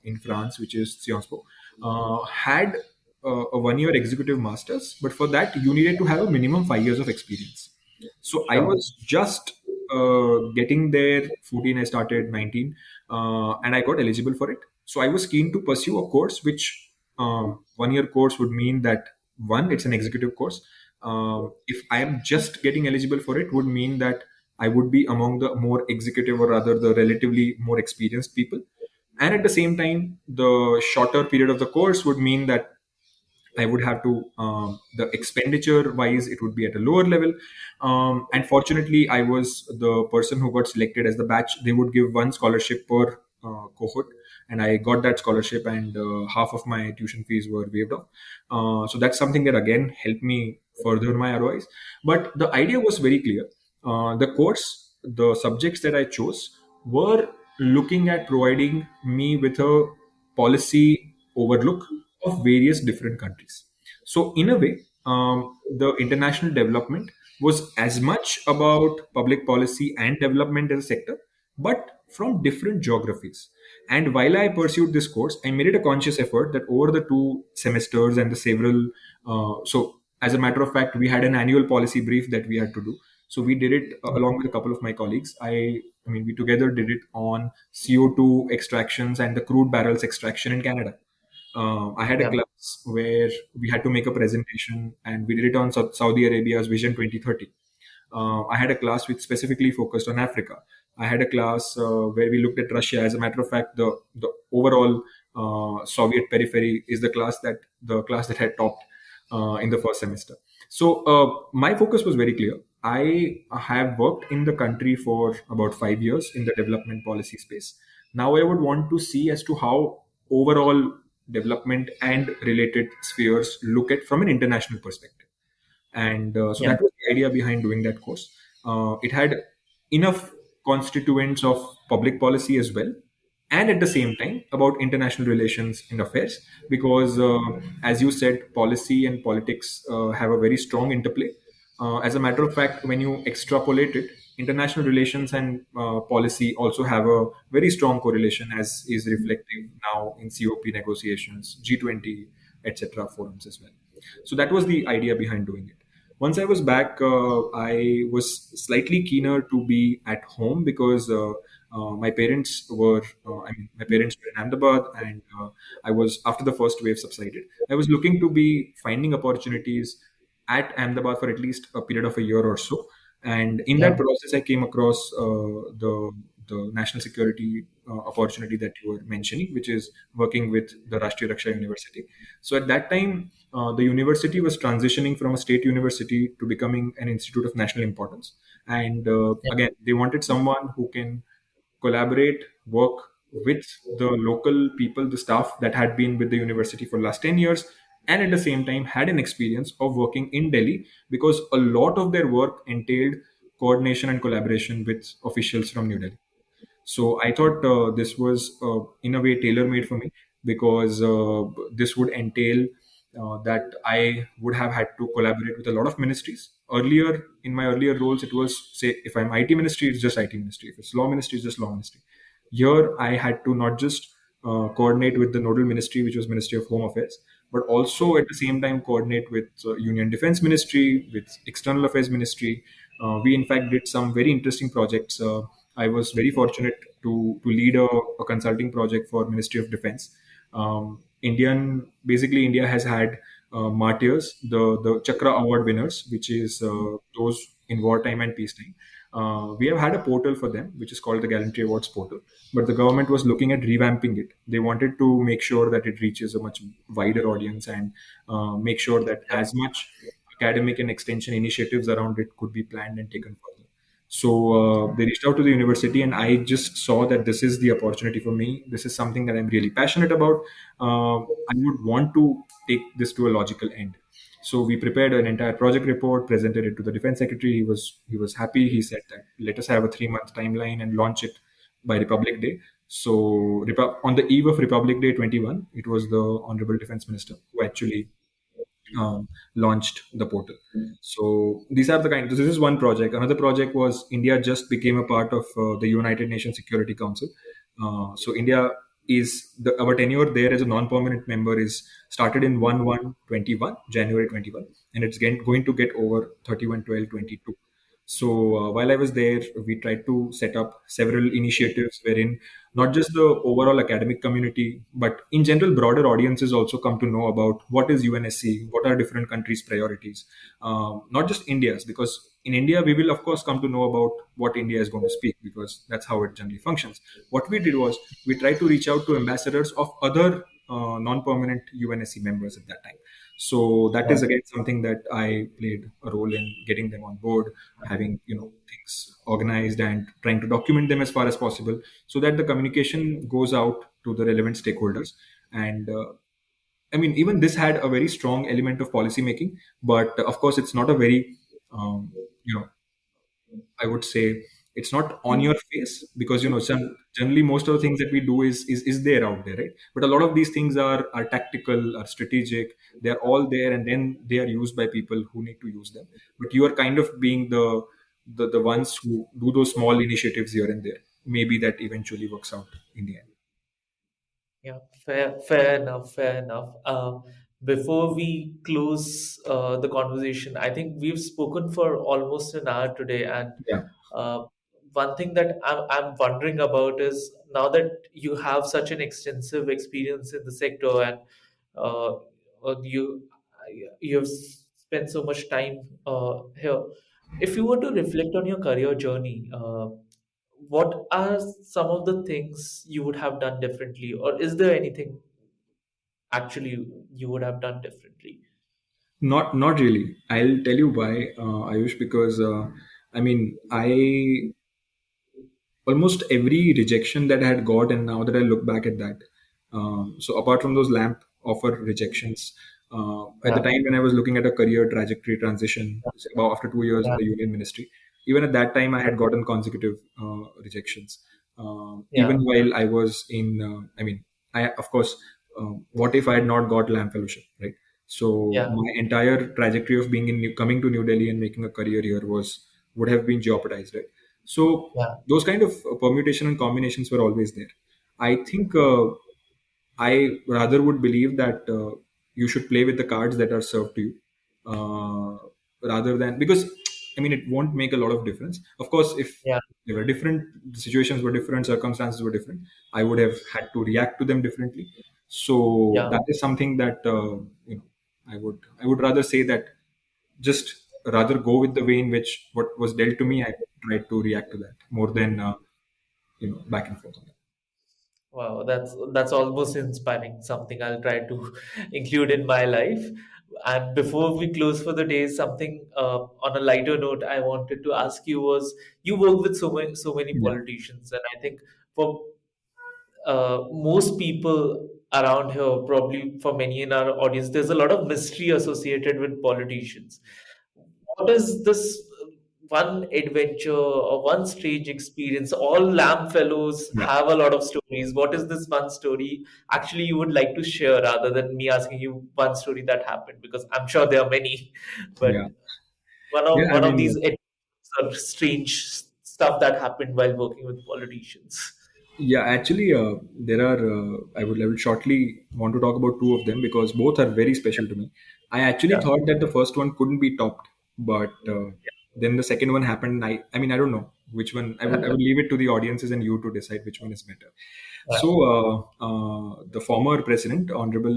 in France, which is Sciences Po, had a 1 year executive masters, but for that you needed to have a minimum 5 years of experience. So I Sure. was just getting there 14. I started 19, and I got eligible for it. So I was keen to pursue a course which, 1 year course would mean that, one, it's an executive course. If I am just getting eligible for it, would mean that I would be among the more executive, or rather the relatively more experienced people. And at the same time, the shorter period of the course would mean that I would have to, the expenditure wise, it would be at a lower level. And fortunately, I was the person who got selected as the batch. They would give one scholarship per cohort, and I got that scholarship, and half of my tuition fees were waived off. So that's something that again helped me further my ROIs. But the idea was very clear. The subjects that I chose were looking at providing me with a policy overlook of various different countries. So, in a way, the international development was as much about public policy and development as a sector, but from different geographies. And while I pursued this course, I made it a conscious effort that over the 2 semesters and the several, as a matter of fact, we had an annual policy brief that we had to do. So we did it along with a couple of my colleagues. I mean, we together did it on CO2 extractions and the crude barrels extraction in Canada. I had a Yeah. class where we had to make a presentation, and we did it on Saudi Arabia's Vision 2030. I had a class which specifically focused on Africa. I had a class where we looked at Russia. As a matter of fact, the overall Soviet periphery is the class that had topped in the first semester. So my focus was very clear. I have worked in the country for about 5 years in the development policy space. Now I would want to see as to how overall development and related spheres look at from an international perspective. And so Yeah. that was the idea behind doing that course. It had enough constituents of public policy as well, and at the same time about international relations and affairs, because as you said, policy and politics have a very strong interplay. As a matter of fact, when you extrapolate it, international relations and policy also have a very strong correlation, as is reflective now in COP negotiations, G20, etc. forums as well. So that was the idea behind doing it. Once I was back, I was slightly keener to be at home because my parents were in Ahmedabad, and I was, after the first wave subsided, I was looking to be finding opportunities at Ahmedabad for at least a period of a year or so. And in that Yeah. process, I came across the national security opportunity that you were mentioning, which is working with the Rashtriya Raksha University. So at that time, the university was transitioning from a state university to becoming an institute of national importance. And Yeah. again, they wanted someone who can collaborate, work with the local people, the staff that had been with the university for the last 10 years, and at the same time had an experience of working in Delhi, because a lot of their work entailed coordination and collaboration with officials from New Delhi. So I thought this was, in a way, tailor made for me, because this would entail that I would have had to collaborate with a lot of ministries. Earlier, in my earlier roles, it was, say, if I'm IT ministry, it's just IT ministry. If it's law ministry, it's just law ministry. Here, I had to not just coordinate with the nodal ministry, which was Ministry of Home Affairs, but also at the same time coordinate with Union Defense Ministry, with External Affairs Ministry. We in fact did some very interesting projects. I was very fortunate to lead a consulting project for Ministry of Defense. India has had martyrs, the Chakra Award winners, which is those in wartime and peacetime. We have had a portal for them, which is called the Gallantry Awards portal, but the government was looking at revamping it. They wanted to make sure that it reaches a much wider audience and make sure that as much academic and extension initiatives around it could be planned and taken further. So they reached out to the university, and I just saw that this is the opportunity for me. This is something that I'm really passionate about. I would want to take this to a logical end. So we prepared an entire project report, presented it to the defense secretary. He was happy. He said that let us have a 3 month timeline and launch it by Republic Day. So on the eve of Republic Day 21, it was the Honorable Defense Minister who actually launched the portal. So these are the kind. This is one project. Another project was India just became a part of the United Nations Security Council. So India is our tenure there as a non-permanent member is started in 1/1/21, January 21, and it's going to get over 31/12/22. So while I was there, we tried to set up several initiatives wherein not just the overall academic community, but in general, broader audiences also come to know about what is UNSC, what are different countries' priorities, not just India's, because in India, we will of course come to know about what India is going to speak because that's how it generally functions. What we did was we tried to reach out to ambassadors of other non-permanent UNSC members at that time. So that is again something that I played a role in getting them on board, having things organized and trying to document them as far as possible, so that the communication goes out to the relevant stakeholders. And I mean, even this had a very strong element of policy making, but of course, it's not a very um, you know I would say it's not on your face because generally most of the things that we do is there out there, right? But a lot of these things are tactical, are strategic. They are all there, and then they are used by people who need to use them. But you are kind of being the ones who do those small initiatives here and there. Maybe that eventually works out in the end. Yeah, fair enough, fair enough. Before we close the conversation, I think we've spoken for almost an hour today, and Yeah, uh, one thing that I'm wondering about is now that you have such an extensive experience in the sector, and uh, you've spent so much time here. If you were to reflect on your career journey, what are some of the things you would have done differently, or is there anything actually you would have done differently? not really. I'll tell you why, Ayush, because I mean, I almost every rejection that I had got, and now that I look back at that, so apart from those lamp offer rejections, at the Yeah, time when I was looking at a career trajectory transition, say about after 2 years in yeah, the union ministry, even at that time I had gotten consecutive rejections. Even yeah, while I was in, I mean, I of course, what if I had not got lamp fellowship, right? So yeah, my entire trajectory of being coming to New Delhi and making a career here would have been jeopardized, right? So yeah, those kind of permutation and combinations were always there. I think I rather would believe that you should play with the cards that are served to you, rather than because I mean it won't make a lot of difference. Of course, if yeah, there were different the situations were different, circumstances were different, I would have had to react to them differently. So yeah. that is something that I would rather say that just rather go with the way in which what was dealt to me. I tried to react to that more than back and forth on that. Wow, that's almost inspiring. Something I'll try to include in my life. And before we close for the day, something on a lighter note I wanted to ask you was you work with so many Yeah, politicians, and I think for most people around here, probably for many in our audience, there's a lot of mystery associated with politicians. What is this one adventure or one strange experience? All Lamb Fellows yeah, have a lot of stories. What is this one story actually you would like to share rather than me asking you one story that happened? Because I'm sure there are many, yeah, but one yeah. of I one of these mean, adventures or strange stuff that happened while working with politicians. yeah. Actually, there are. I will shortly want to talk about two of them because both are very special to me. I actually Yeah, thought that the first one couldn't be topped, but then the second one happened. I mean, I don't know which one. I would leave it to the audiences and you to decide which one is better. yeah, So, the former president, Honorable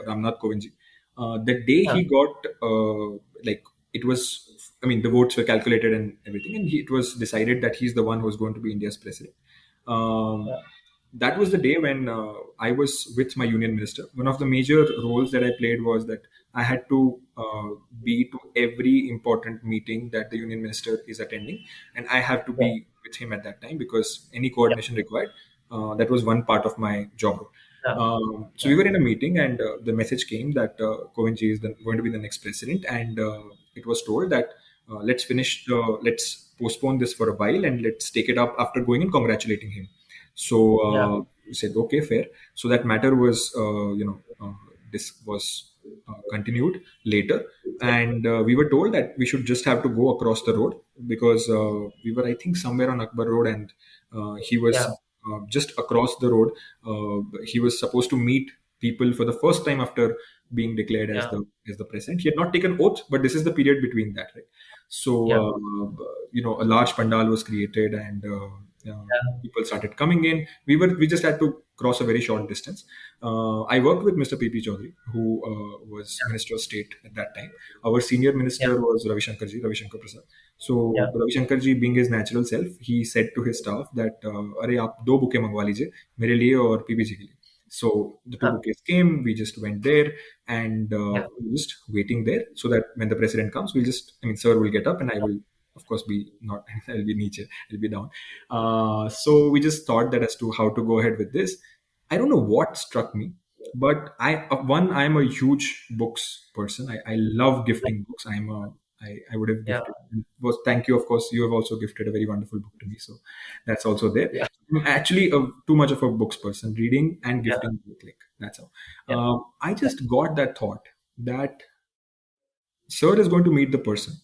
Ramnath Kovind ji, the day yeah, he got like it was I mean, the votes were calculated and everything, and it was decided that he's the one who was going to be India's president. Um, yeah, that was the day when I was with my union minister. One of the major roles that I played was that I had to be to every important meeting that the union minister is attending, and I have to yeah, be with him at that time because any yeah, coordination required. That was one part of my job role. yeah, So we yeah, were in a meeting, and the message came that Kovenji is going to be the next president, and it was told that let's postpone this for a while, and let's take it up after going and congratulating him. So yeah, we said, okay, fair. So that matter was, this was continued later, and we were told that we should just have to go across the road because we were, I think, somewhere on Akbar Road, and he yeah, was just across the road. He was supposed to meet people for the first time after being declared yeah, as the president. He had not taken oath, but this is the period between that, right? So yeah, a large pandal was created, and yeah, people started coming in. We just had to cross a very short distance. I worked with Mr. P. P. Chaudhary, who was Minister of State at that time. Our senior yeah, minister was Ravi Shankar Prasad. yeah, So Ravi Shankar ji, being his natural self, he said to his staff that, "अरे आप दो bouquet मंगवा लीजिए मेरे लिए और PP जी के लिए." So the two huh, bouquets came. We just went there, and yeah, we were just waiting there so that when the president comes, I mean, sir will get up, and I will, of course, be not. I'll be niche. I'll be down. So we just thought that as to how to go ahead with this. I don't know what struck me, but I'm a huge books person. I love gifting books. I would have yeah, gifted. Was thank you, of course. You have also gifted a very wonderful book to me, so that's also there. yeah, I'm actually too much of a books person. Reading and yeah, gifting book, like that's how. yeah, I yeah, just got that thought that Sir is going to meet the person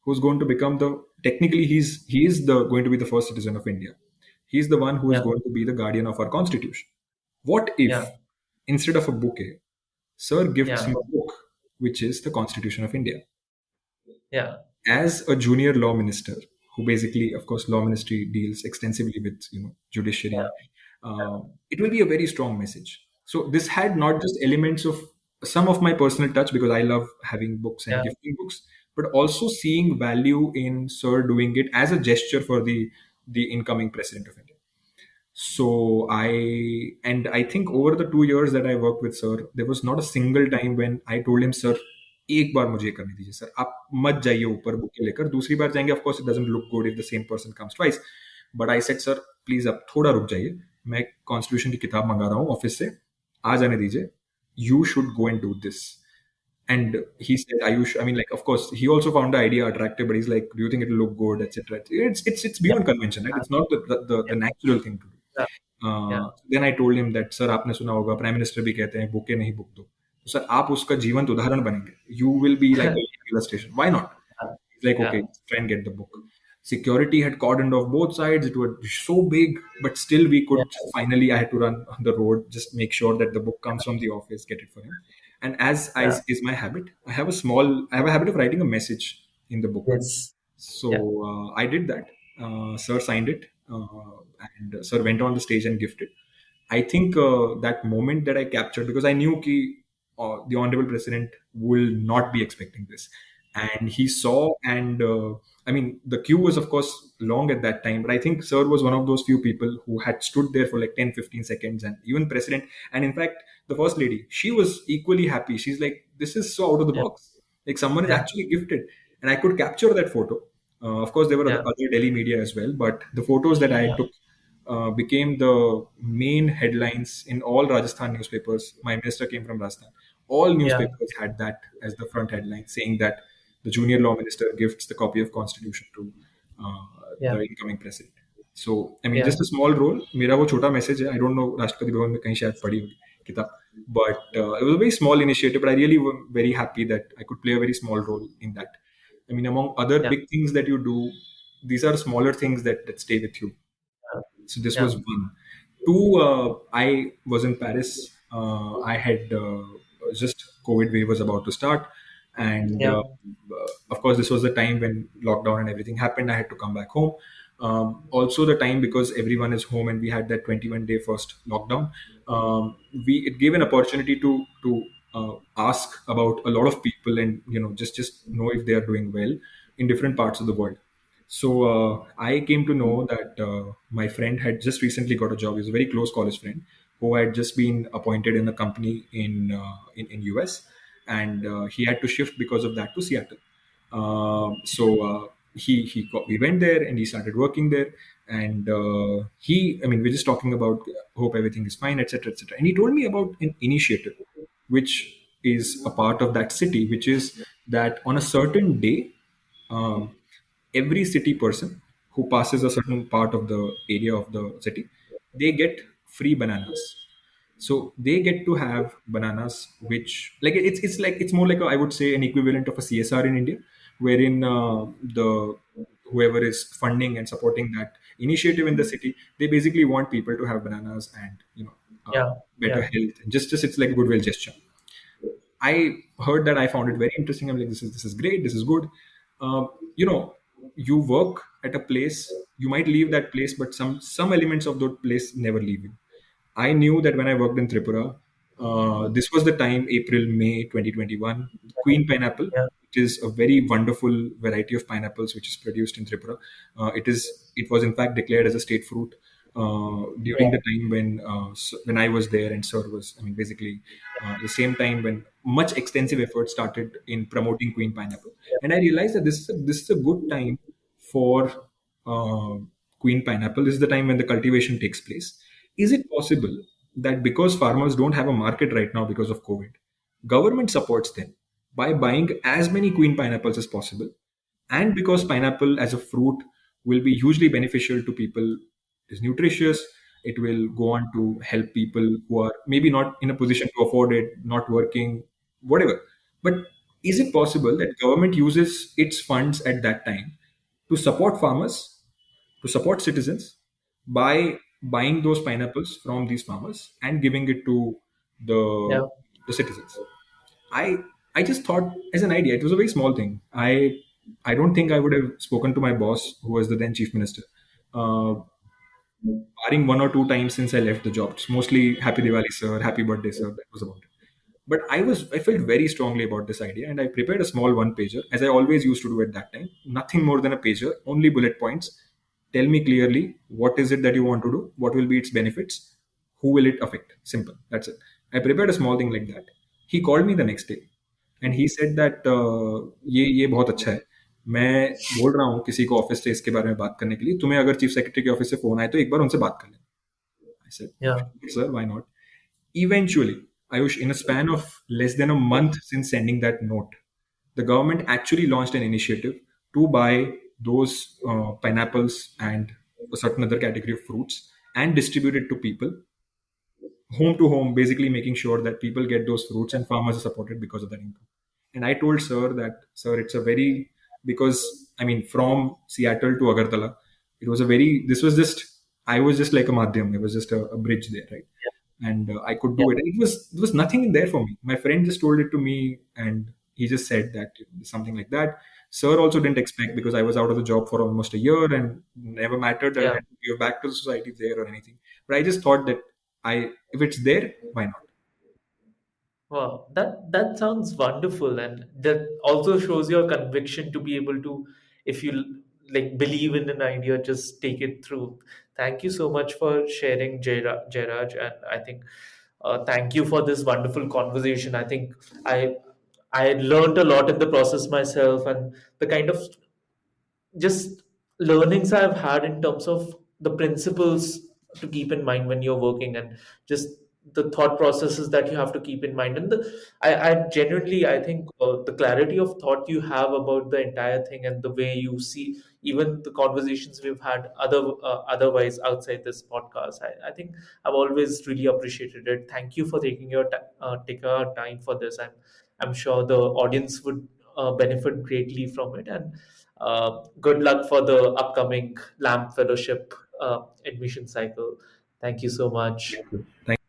who's going to become the technically he is the going to be the first citizen of India. He's the one who is yeah, going to be the guardian of our constitution. What if yeah, instead of a bouquet, Sir gifts yeah, him a book, which is the Constitution of India? yeah, As a junior law minister, who basically, of course, law ministry deals extensively with judiciary, it will be a very strong message. So this had not just elements of some of my personal touch because I love having books and yeah, gifting books, but also seeing value in Sir doing it as a gesture for the incoming president of India. So I think over the 2 years that I worked with sir, there was not a single time when I told him, sir, एक बार मुझे ये करने दीजिए sir, आप मत जाइए ऊपर bouquet लेकर, दूसरी बार जाएंगे, of course it doesn't look good if the same person comes twice, but I said, sir, please आप थोड़ा रुक जाइए, मैं कॉन्स्टिट्यूशन की किताब मंगा रहा हूँ ऑफिस से, आ जाने दीजिए, you should go and do this. And he said, Ayush, I mean, like, of course, he also found the idea attractive, but he's like, do you think it'll look good, etc. It's yeah, beyond convention, right? It's not the natural thing to do. yeah, yeah, then I told him that sir आपने सुना होगा prime minister भी कहते हैं bouquet नहीं book दो तो sir आप उसका जीवंत उदाहरण बनेंगे you will be like illustration why not like yeah, okay try and get the book security had cordoned off both sides it was so big but still we yeah, could finally I had to run on the road just make sure that the book comes from the office get it for him and as yeah, is my habit I have a habit of writing a message in the book yes, so yeah, I did that. Sir signed it, and Sir went on the stage and gifted. I think that moment that I captured because I knew ki, the honorable president will not be expecting this, and he saw and I mean the queue was of course long at that time, but I think Sir was one of those few people who had stood there for like 10-15 seconds, and even president, and in fact the first lady, she was equally happy. She's like, this is so out of the yeah, box. Like someone is yeah, actually gifted, and I could capture that photo. Of course, there were yeah, other Delhi media as well, but the photos that I yeah, took became the main headlines in all Rajasthan newspapers. My minister came from Rajasthan. All yeah, newspapers had that as the front headline, saying that the junior law minister gifts the copy of constitution to yeah, the incoming president. So, I mean, yeah, just a small role. मेरा वो छोटा message है. I don't know Rashtrapati Bhavan में कहीं शायद पढ़ी होगी किताब. But it was a very small initiative. But I really was very happy that I could play a very small role in that. I mean, among other yeah, big things that you do, these are smaller things that stay with you. So this was yeah, one. Two, I was in Paris. I had just COVID wave was about to start, and yeah, of course this was the time when lockdown and everything happened. I had to come back home. Also the time because everyone is home and we had that 21-day first lockdown. We it gave an opportunity to ask about a lot of people and just know if they are doing well. in different parts of the world. So I came to know that my friend had just recently got a job. He was a very close college friend who had just been appointed in a company in US, and he had to shift because of that to Seattle. We went there and he started working there, and I mean, we're just talking about hope everything is fine, etc., etc. And he told me about an initiative which is a part of that city, which is that on a certain day, um, every city person who passes a certain part of the area of the city, they get free bananas. So they get to have bananas, which like it's more like I would say an equivalent of a CSR in India, wherein the whoever is funding and supporting that initiative in the city, they basically want people to have bananas and Yeah. better Yeah. health. And just it's like a goodwill gesture. I heard that. I found it very interesting. I'm like, this is great. This is good. Uh, you know, you work at a place. You might leave that place, but some elements of that place never leave you. I knew that when I worked in Tripura, this was the time, April, May 2021, Queen pineapple, Yeah. which is a very wonderful variety of pineapples which is produced in Tripura. It was in fact declared as a state fruit during the time when I was there, and Sir was, I mean, basically the same time when much extensive effort started in promoting Queen pineapple. And I realized that this is a good time for uh, Queen pineapple. This is the time when the cultivation takes place. Is it possible that because farmers don't have a market right now because of COVID, government supports them by buying as many queen pineapples as possible? And because pineapple as a fruit will be hugely beneficial to people, it is nutritious, it will go on to help people who are maybe not in a position to afford it, not working, whatever. But is it possible that government uses its funds at that time to support farmers, to support citizens by buying those pineapples from these farmers and giving it to the Yeah. the citizens? I just thought as an idea, it was a very small thing. I don't think I would have spoken to my boss, who was the then chief minister, uh, barring one or two times since I left the job. It's mostly happy Diwali, sir, happy birthday, sir. That was about it. But I felt very strongly about this idea, and I prepared a small one pager, as I always used to do at that time. Nothing more than a pager, only bullet points. Tell me clearly what is it that you want to do, what will be its benefits, who will it affect. Simple. That's it. I prepared a small thing like that. He called me the next day, and he said that ये बहुत अच्छा है. मैं बोल रहा हूँ किसी को ऑफिस से इसके बारे में बात करने के लिए. तुम्हें अगर चीफ सेक्रेटरी के ऑफिस से फोन आए तो एक बार उनसे बात कर लेना. I said, Yeah. sir, why not? Eventually, Ayush, in a span of less than a month since sending that note, the government actually launched an initiative to buy those pineapples and a certain other category of fruits and distribute it to people home to home, basically making sure that people get those fruits and farmers are supported because of that income. And I told Sir that, sir, it's a very, because I mean, from Seattle to Agartala, it was a very, this was just, I was just like a madhyam, it was just a bridge there, right? And I could Yeah. do it. And there was nothing in there for me. My friend just told it to me, and he just said that something like that. Sir also didn't expect, because I was out of the job for almost a year and never mattered that I Yeah. had to give back to the society there or anything. But I just thought that if it's there, why not? Wow, that sounds wonderful, and that also shows your conviction to be able to, if you like believe in an idea, just take it through. Thank you so much for sharing, Jayraj, and I think thank you for this wonderful conversation. I think I I learned a lot in the process myself, and the kind of just learnings I've had in terms of the principles to keep in mind when you're working, and just the thought processes that you have to keep in mind. And I genuinely, I think the clarity of thought you have about the entire thing and the way you see even the conversations we've had otherwise outside this podcast. I think I've always really appreciated it. Thank you for taking our time for this. I'm sure the audience would benefit greatly from it. And good luck for the upcoming LAMP Fellowship admission cycle. Thank you so much. Thank